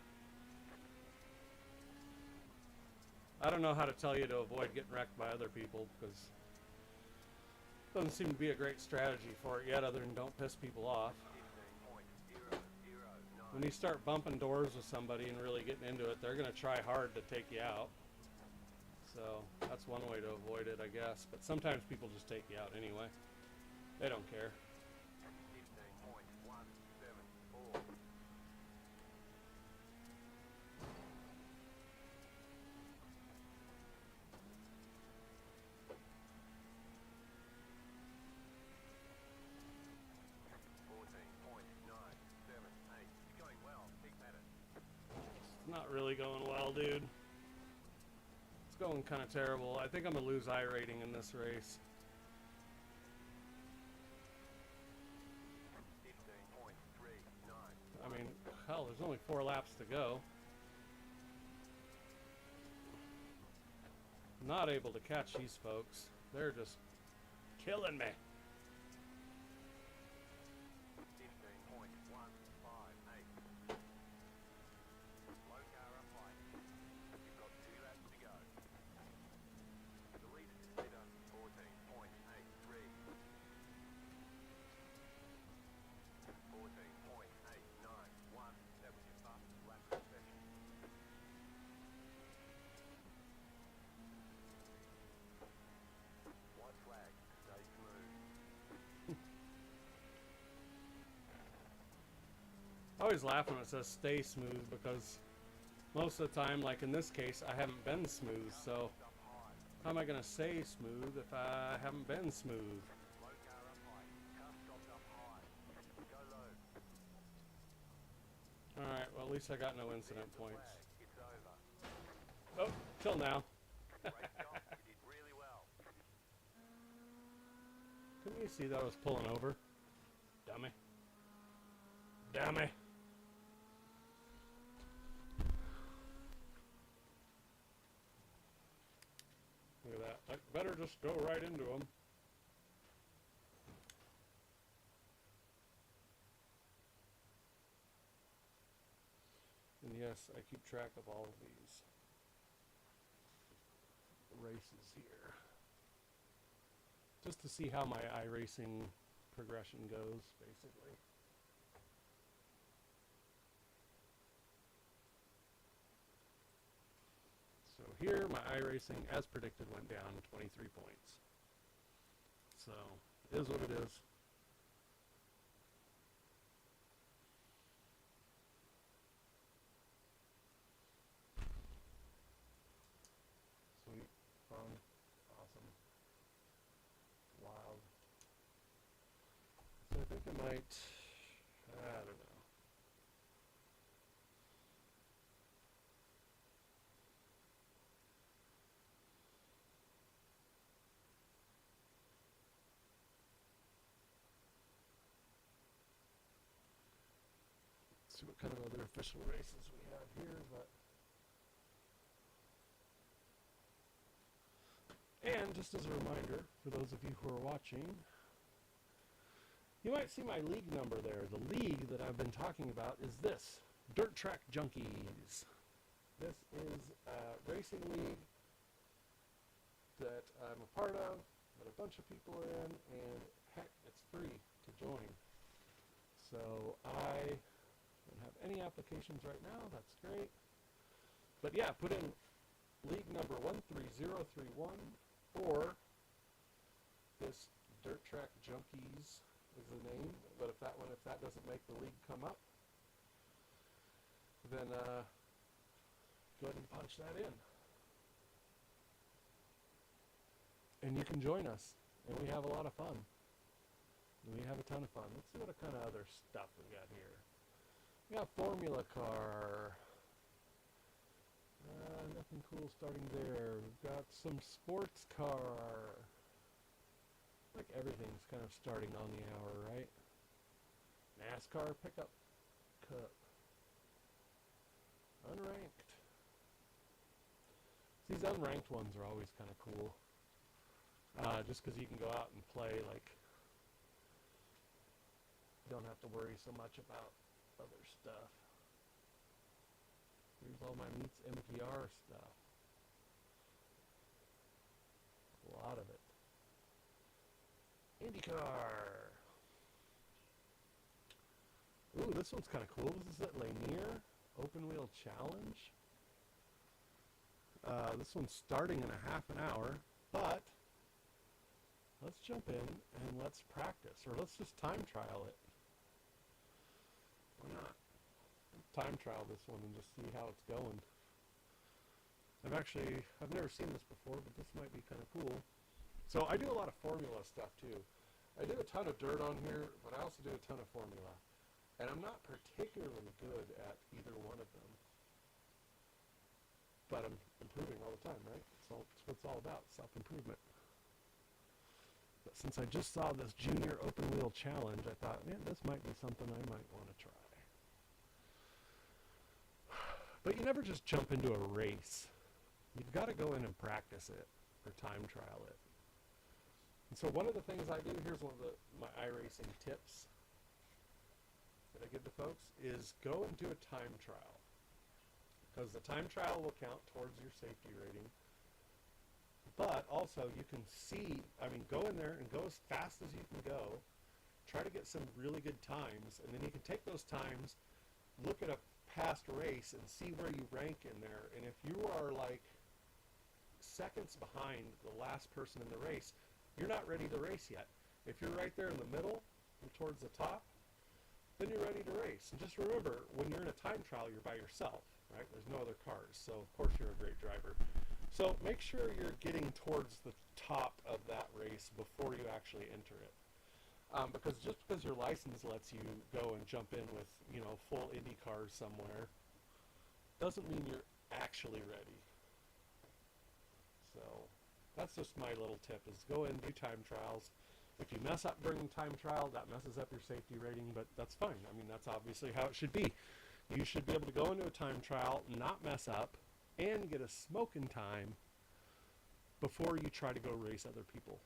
I don't know how to tell you to avoid getting wrecked by other people, because it doesn't seem to be a great strategy for it yet, other than don't piss people off. When you start bumping doors with somebody and really getting into it, they're going to try hard to take you out. So that's one way to avoid it, I guess. But sometimes people just take you out anyway. They don't care. 15.174. 14.978. You're going well. Keep at it. It's not really going well, dude. It's going kind of terrible. I think I'm going to lose I rating in this race. 15.39. I mean, hell, there's only 4 laps to go. Not able to catch these folks. They're just killing me. 15.158. Low car up high. You've got 2 laps to go. The leader is better. 14.83. 14.891. That was your fastest lap of the session. White flag. Stay smooth. I always laugh when it says stay smooth, because most of the time, like in this case, I haven't been smooth, so Up high. how am I going to say smooth if I haven't been smooth? Low car up high. Car stopped up high. Go low. Alright, well at least I got no incident points. Flag. It's over. Oh, till now. Great job. You did really well. Couldn't you see that I was pulling over? Dummy. Dummy. Look at that. I better just go right into them. And yes, I keep track of all of these races here, just to see how my iRacing progression goes, basically. So here, my iRacing, as predicted, went down 23 points. So, it is what it is. Sweet, fun, awesome, wild. So I think I might, I don't know. See what kind of other official races we have here, but. And just as a reminder, for those of you who are watching, you might see my league number there. The league that I've been talking about is this, Dirt Track Junkies. This is a racing league that I'm a part of, that a bunch of people are in, and heck, it's free to join. So I don't have any applications right now, that's great. But yeah, put in league number 13031, or this Dirt Track Junkies is the name. But if that doesn't make the league come up, then go ahead and punch that in. And you can join us, and we have a lot of fun. We have a ton of fun. Let's see what kind of other stuff we got here. We got Formula Car. Nothing cool starting there. We've got some sports car. Like everything's kind of starting on the hour, right? NASCAR pickup cup. Unranked. These unranked ones are always kind of cool. Just because you can go out and play, like, you don't have to worry so much about other stuff. Here's all my Meets MPR stuff. A lot of it. IndyCar. Ooh, this one's kind of cool. This is at Lanier Open Wheel Challenge. This one's starting in a half an hour, but let's jump in and let's practice, or let's just time trial it. Why not? Time trial this one and just see how it's going. I've never seen this before, but this might be kind of cool. So I do a lot of formula stuff too. I do a ton of dirt on here, but I also do a ton of formula. And I'm not particularly good at either one of them. But I'm improving all the time, right? So it's what it's all about, self-improvement. But since I just saw this Junior Open Wheel Challenge, I thought, man, this might be something I might want to try. But you never just jump into a race. You've got to go in and practice it or time trial it. And so one of the things I do, here's one of my iRacing tips that I give to folks, is go and do a time trial. Because the time trial will count towards your safety rating. But also you can see, go in there and go as fast as you can go. Try to get some really good times. And then you can take those times, look at a past race and see where you rank in there. And if you are like seconds behind the last person in the race, you're not ready to race yet. If you're right there in the middle and towards the top, then you're ready to race. And just remember, when you're in a time trial, you're by yourself, right? There's no other cars, so of course you're a great driver. So make sure you're getting towards the top of that race before you actually enter it. Because just because your license lets you go and jump in with, full Indy cars somewhere, doesn't mean you're actually ready. So that's just my little tip, is go in, do time trials. If you mess up during time trial, that messes up your safety rating, but that's fine. That's obviously how it should be. You should be able to go into a time trial, not mess up, and get a smoking time before you try to go race other people.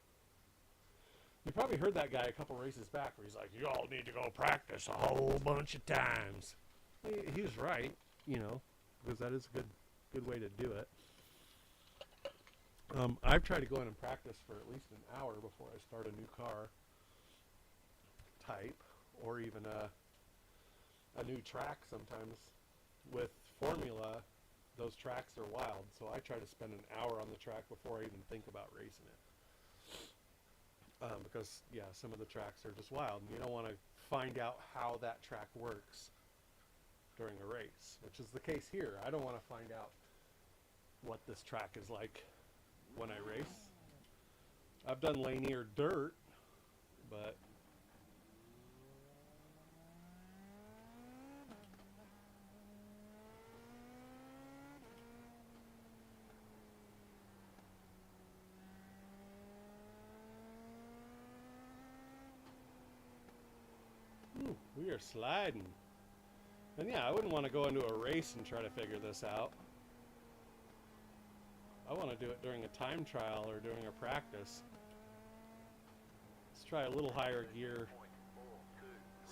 You probably heard that guy a couple races back where he's like, you all need to go practice a whole bunch of times. He was right, because that is a good way to do it. I've tried to go in and practice for at least an hour before I start a new car type, or even a new track sometimes. With formula, those tracks are wild, so I try to spend an hour on the track before I even think about racing it. Because, some of the tracks are just wild, and you don't want to find out how that track works during a race, which is the case here. I don't want to find out what this track is like when I race. I've done Lanier dirt, but we are sliding. And I wouldn't want to go into a race and try to figure this out. I want to do it during a time trial or during a practice. Let's try a little higher gear,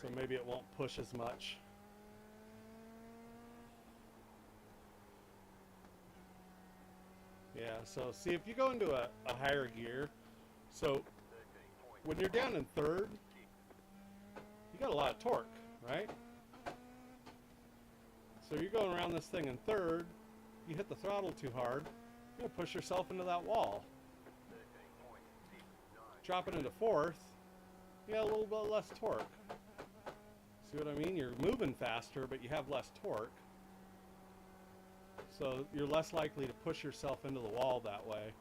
so maybe it won't push as much. Yeah, so see, if you go into a higher gear, so when you're down in third, you got a lot of torque, right? So you're going around this thing in third, you hit the throttle too hard, you're going to push yourself into that wall. Drop it into fourth, you got a little bit less torque. See what I mean? You're moving faster, but you have less torque. So you're less likely to push yourself into the wall that way.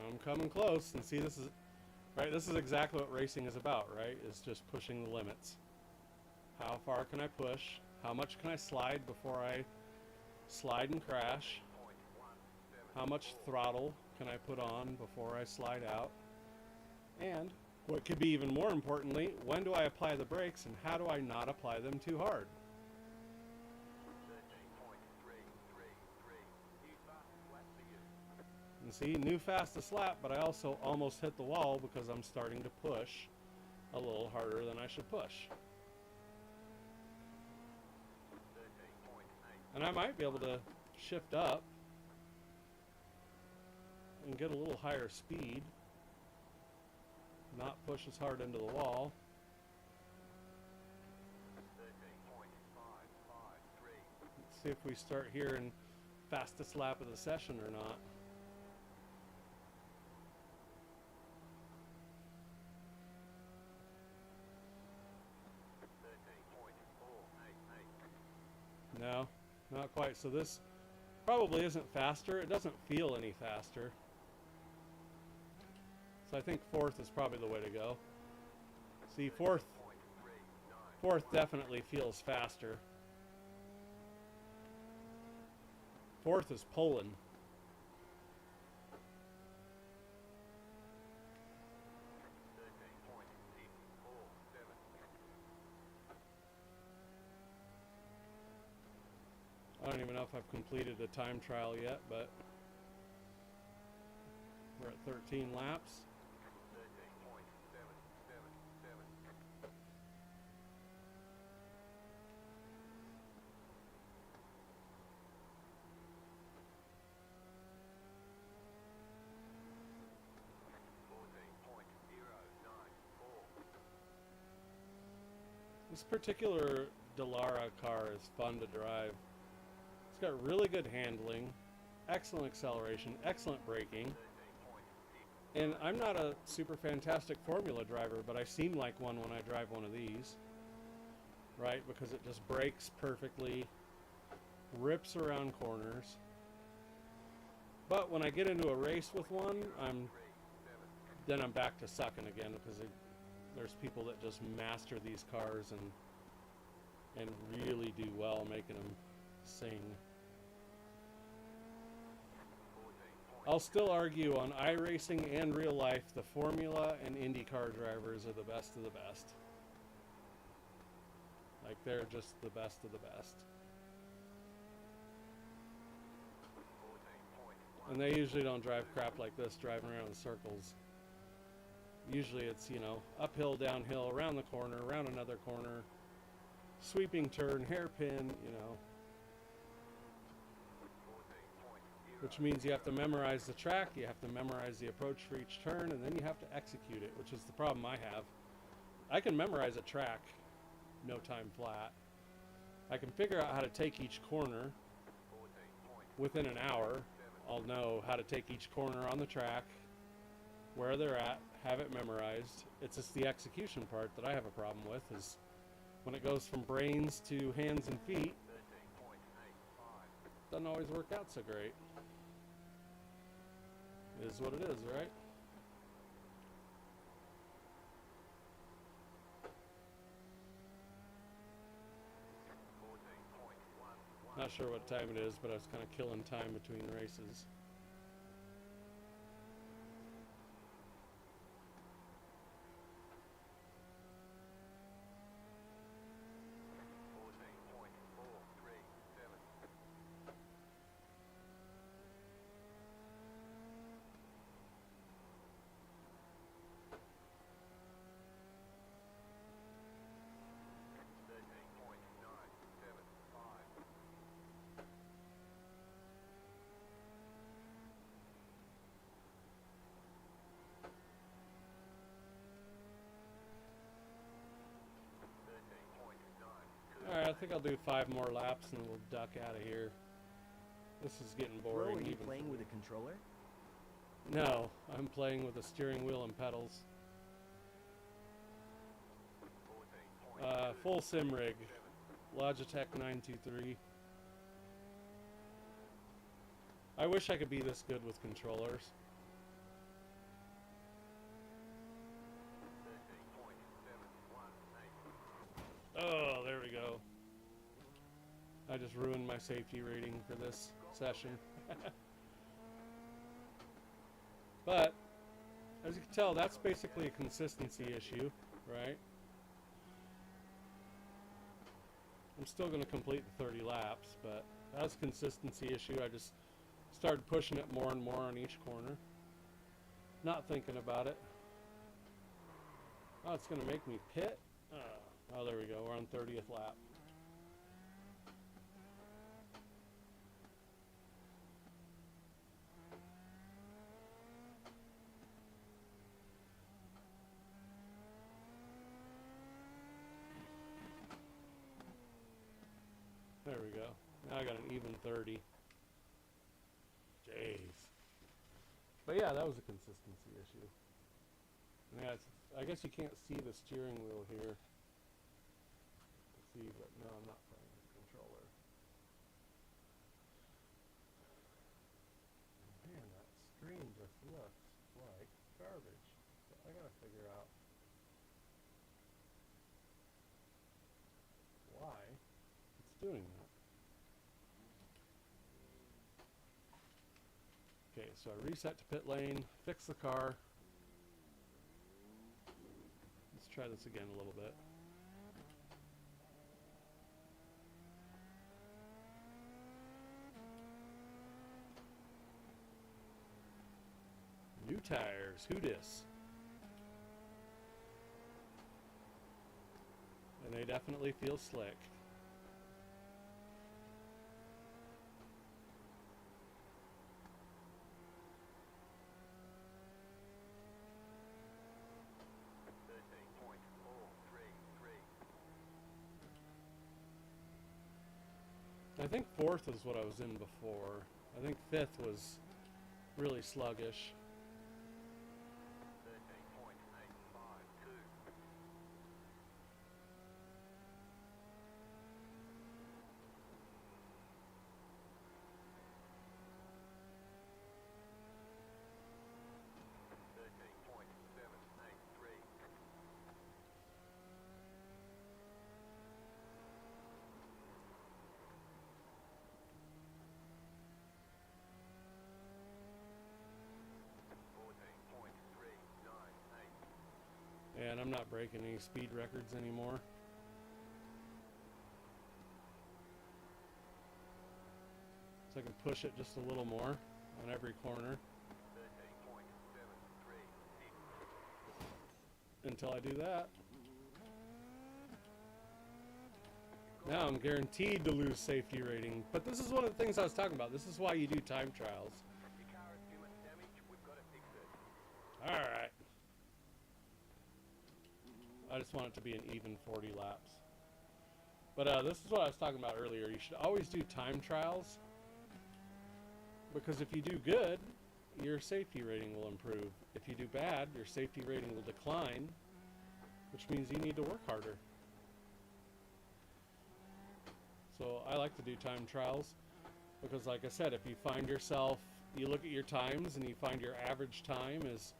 I'm coming close, and see, this is exactly what racing is about, right? It's just pushing the limits. How far can I push How much can I slide before I slide and crash? How much throttle can I put on before I slide out? And what could be even more importantly, when do I apply the brakes and how do I not apply them too hard? 13.333. New fastest lap for you. And see, new fastest lap, but I also almost hit the wall because I'm starting to push a little harder than I should push. 13.8. And I might be able to shift up and get a little higher speed, not push as hard into the wall. 13.553. Let's see if we start here in fastest lap of the session or not. No, not quite. So this probably isn't faster. It doesn't feel any faster. So I think fourth is probably the way to go. See, fourth definitely feels faster. Fourth is pulling. I don't even know if I've completed a time trial yet, but we're at 13 laps. 13.777. This particular Dallara car is fun to drive. It's got really good handling, excellent acceleration, excellent braking. And I'm not a super fantastic formula driver, but I seem like one when I drive one of these. Right? Because it just brakes perfectly, rips around corners. But when I get into a race with one, then I'm back to sucking again because there's people that just master these cars and really do well making them sing. I'll still argue on iRacing and real life, the Formula and IndyCar drivers are the best of the best. Like, they're just the best of the best. And they usually don't drive crap like this, driving around in circles. Usually it's, you know, uphill, downhill, around the corner, around another corner, sweeping turn, hairpin, you know. Which means you have to memorize the track, you have to memorize the approach for each turn, and then you have to execute it, which is the problem I have. I can memorize a track, no time flat. I can figure out how to take each corner within an hour. I'll know how to take each corner on the track, where they're at, have it memorized. It's just the execution part that I have a problem with, is when it goes from brains to hands and feet, doesn't always work out so great. It is what it is, right? Not sure what time it is, but I was kind of killing time between races. Alright, I think I'll do 5 more laps and we'll duck out of here. This is getting Bro, boring. are you even playing for with me. a controller? No, I'm playing with a steering wheel and pedals. Full sim rig. Logitech 923. I wish I could be this good with controllers. Oh, there we go. ruined my safety rating for this session. But as you can tell, that's basically a consistency issue, right? I'm still going to complete the 30 laps, but that's a consistency issue. I just started pushing it more and more on each corner, not thinking about it. Oh, it's going to make me pit. Oh, there we go. We're on 30th lap. There we go. Now I got an even 30. Jeez. But yeah, that was a consistency issue. And yeah, I guess you can't see the steering wheel here. See, but no, I'm not playing with the controller. Man, that screen just looks like garbage. So I gotta figure out why it's doing that. Okay, so I reset to pit lane, fix the car. Let's try this again a little bit. New tires, who dis? And they definitely feel slick. I think 4th is what I was in before. I think 5th was really sluggish. 13.852. And I'm not breaking any speed records anymore. So I can push it just a little more on every corner. 13.736. Until I do that. Now I'm guaranteed to lose safety rating. But this is one of the things I was talking about. This is why you do time trials. Your car has too much damage. We've got to fix it. Alright. I just want it to be an even 40 laps. But this is what I was talking about earlier. You should always do time trials. Because if you do good, your safety rating will improve. If you do bad, your safety rating will decline. Which means you need to work harder. So I like to do time trials. Because like I said, if you find yourself, you look at your times and you find your average time is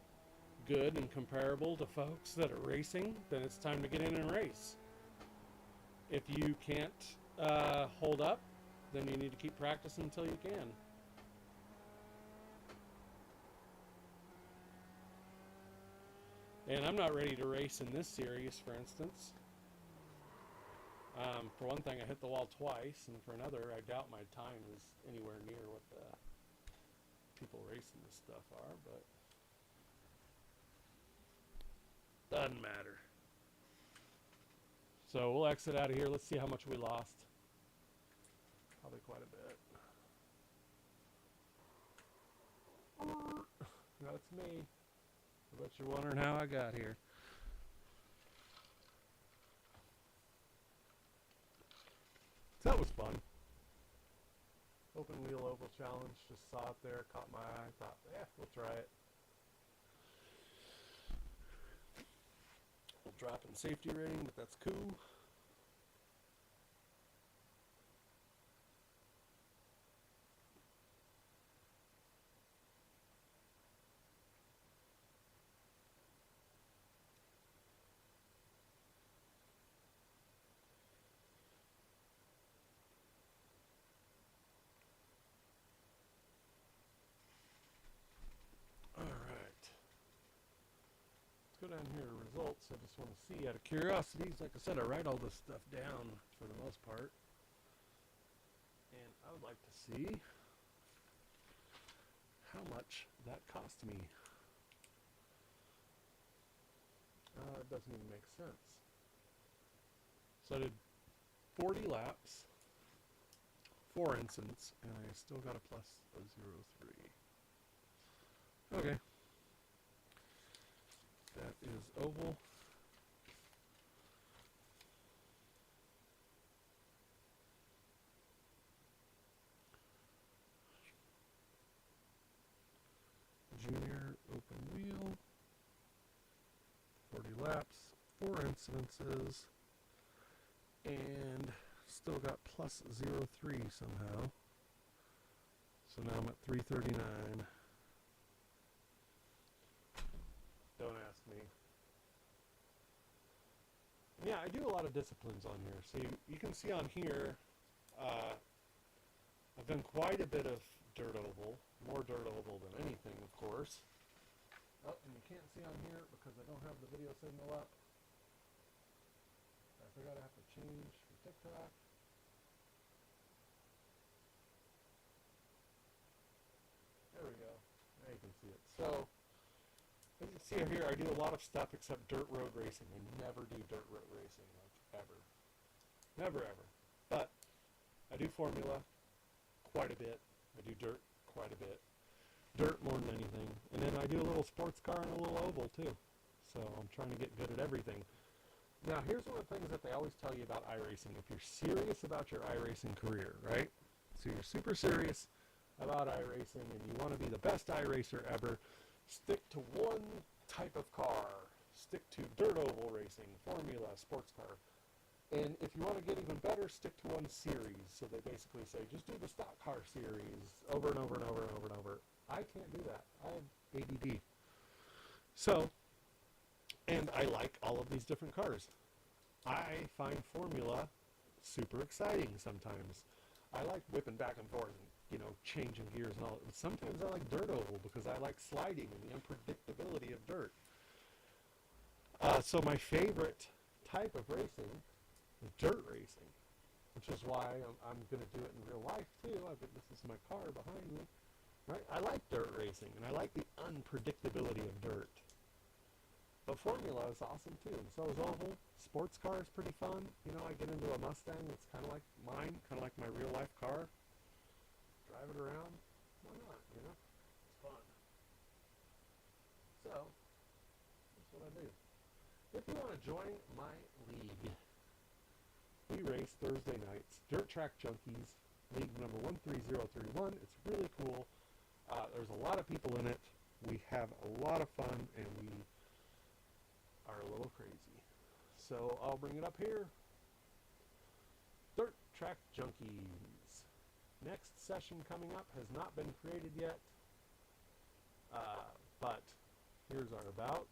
good and comparable to folks that are racing, then it's time to get in and race. If you can't hold up, then you need to keep practicing until you can. And I'm not ready to race in this series, for instance. For one thing, I hit the wall twice, and for another, I doubt my time is anywhere near what the people racing this stuff are, but doesn't matter. So we'll exit out of here. Let's see how much we lost. Probably quite a bit. That's me. I bet you're wondering how I got here. So that was fun. Open wheel oval challenge. Just saw it there, caught my eye. Thought, yeah, we'll try it. We'll drop in safety rating, but that's cool. down here results. I just want to see out of curiosity. Like I said, I write all this stuff down for the most part. And I would like to see how much that cost me. It doesn't even make sense. So I did 40 laps, 4 incidents, and I still got a plus of 0.03. Okay. That is oval. Junior open wheel. 40 laps, 4 incidences, and still got plus 0.03 somehow. So now I'm at 339. Don't ask me. Yeah, I do a lot of disciplines on here. So you can see on here, I've done quite a bit of dirt oval, more dirt oval than anything, of course. Oh, and you can't see on here because I don't have the video signal up. I forgot I have to change for TikTok. There we go. Now you can see it. So, as you can see here, I do a lot of stuff except dirt road racing. I never do dirt road racing, like ever. Never ever. But I do formula quite a bit. I do dirt quite a bit. Dirt more than anything. And then I do a little sports car and a little oval too. So I'm trying to get good at everything. Now here's one of the things that they always tell you about iRacing. If you're serious about your iRacing career, right? So you're super serious about iRacing and you want to be the best iRacer ever, stick to one type of car. Stick to dirt oval racing, formula, sports car. And if you want to get even better, stick to one series. So they basically say, just do the stock car series over and over and over and over and over. I can't do that. I have ADD. So, and I like all of these different cars. I find formula super exciting sometimes. I like whipping back and forth and, you know, changing gears and all. Sometimes I like dirt oval because I like sliding and the unpredictability of dirt. So my favorite type of racing is dirt racing, which is why I'm going to do it in real life too. This is my car behind me. Right? I like dirt racing, and I like the unpredictability of dirt. But formula is awesome too. And so is oval. Sports car is pretty fun. You know, I get into a Mustang that's kind of like mine, kind of like my real life car. Drive it around. Why not? You know, it's fun. So that's what I do. If you want to join my league, we race Thursday nights. Dirt Track Junkies, league number 13031. It's really cool. There's a lot of people in it. We have a lot of fun, and we are a little crazy. So I'll bring it up here. Dirt Track Junkies. Next session coming up has not been created yet, but here's our about.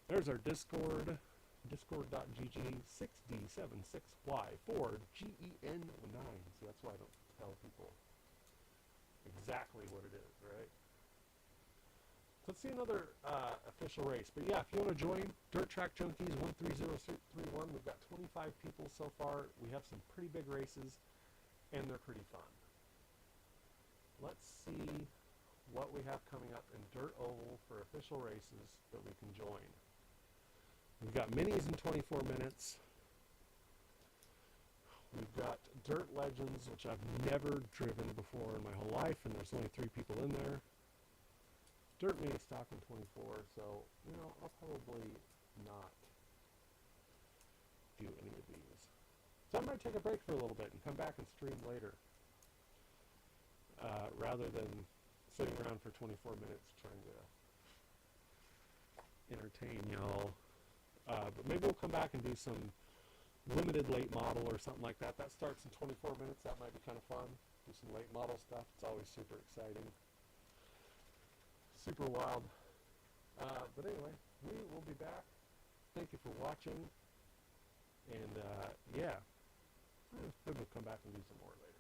There's our Discord, discord.gg 6D76Y4GEN9. So that's why I don't tell people exactly what it is, right? So let's see another official race. But yeah, if you want to join Dirt Track Junkies 13031, we've got 25 people so far. We have some pretty big races, and they're pretty fun. Let's see what we have coming up in Dirt Oval for official races that we can join. We've got minis in 24 minutes. We've got Dirt Legends, which I've never driven before in my whole life, and there's only 3 people in there. Dirt Mini Stock in 24, so, you know, I'll probably not do any of these. So I might take a break for a little bit and come back and stream later, rather than sitting around for 24 minutes trying to entertain y'all. But maybe we'll come back and do some limited late model or something like that. That starts in 24 minutes. That might be kind of fun. Do some late model stuff. It's always super exciting. Super wild. But anyway, we will be back. Thank you for watching. And yeah, maybe we'll come back and do some more later.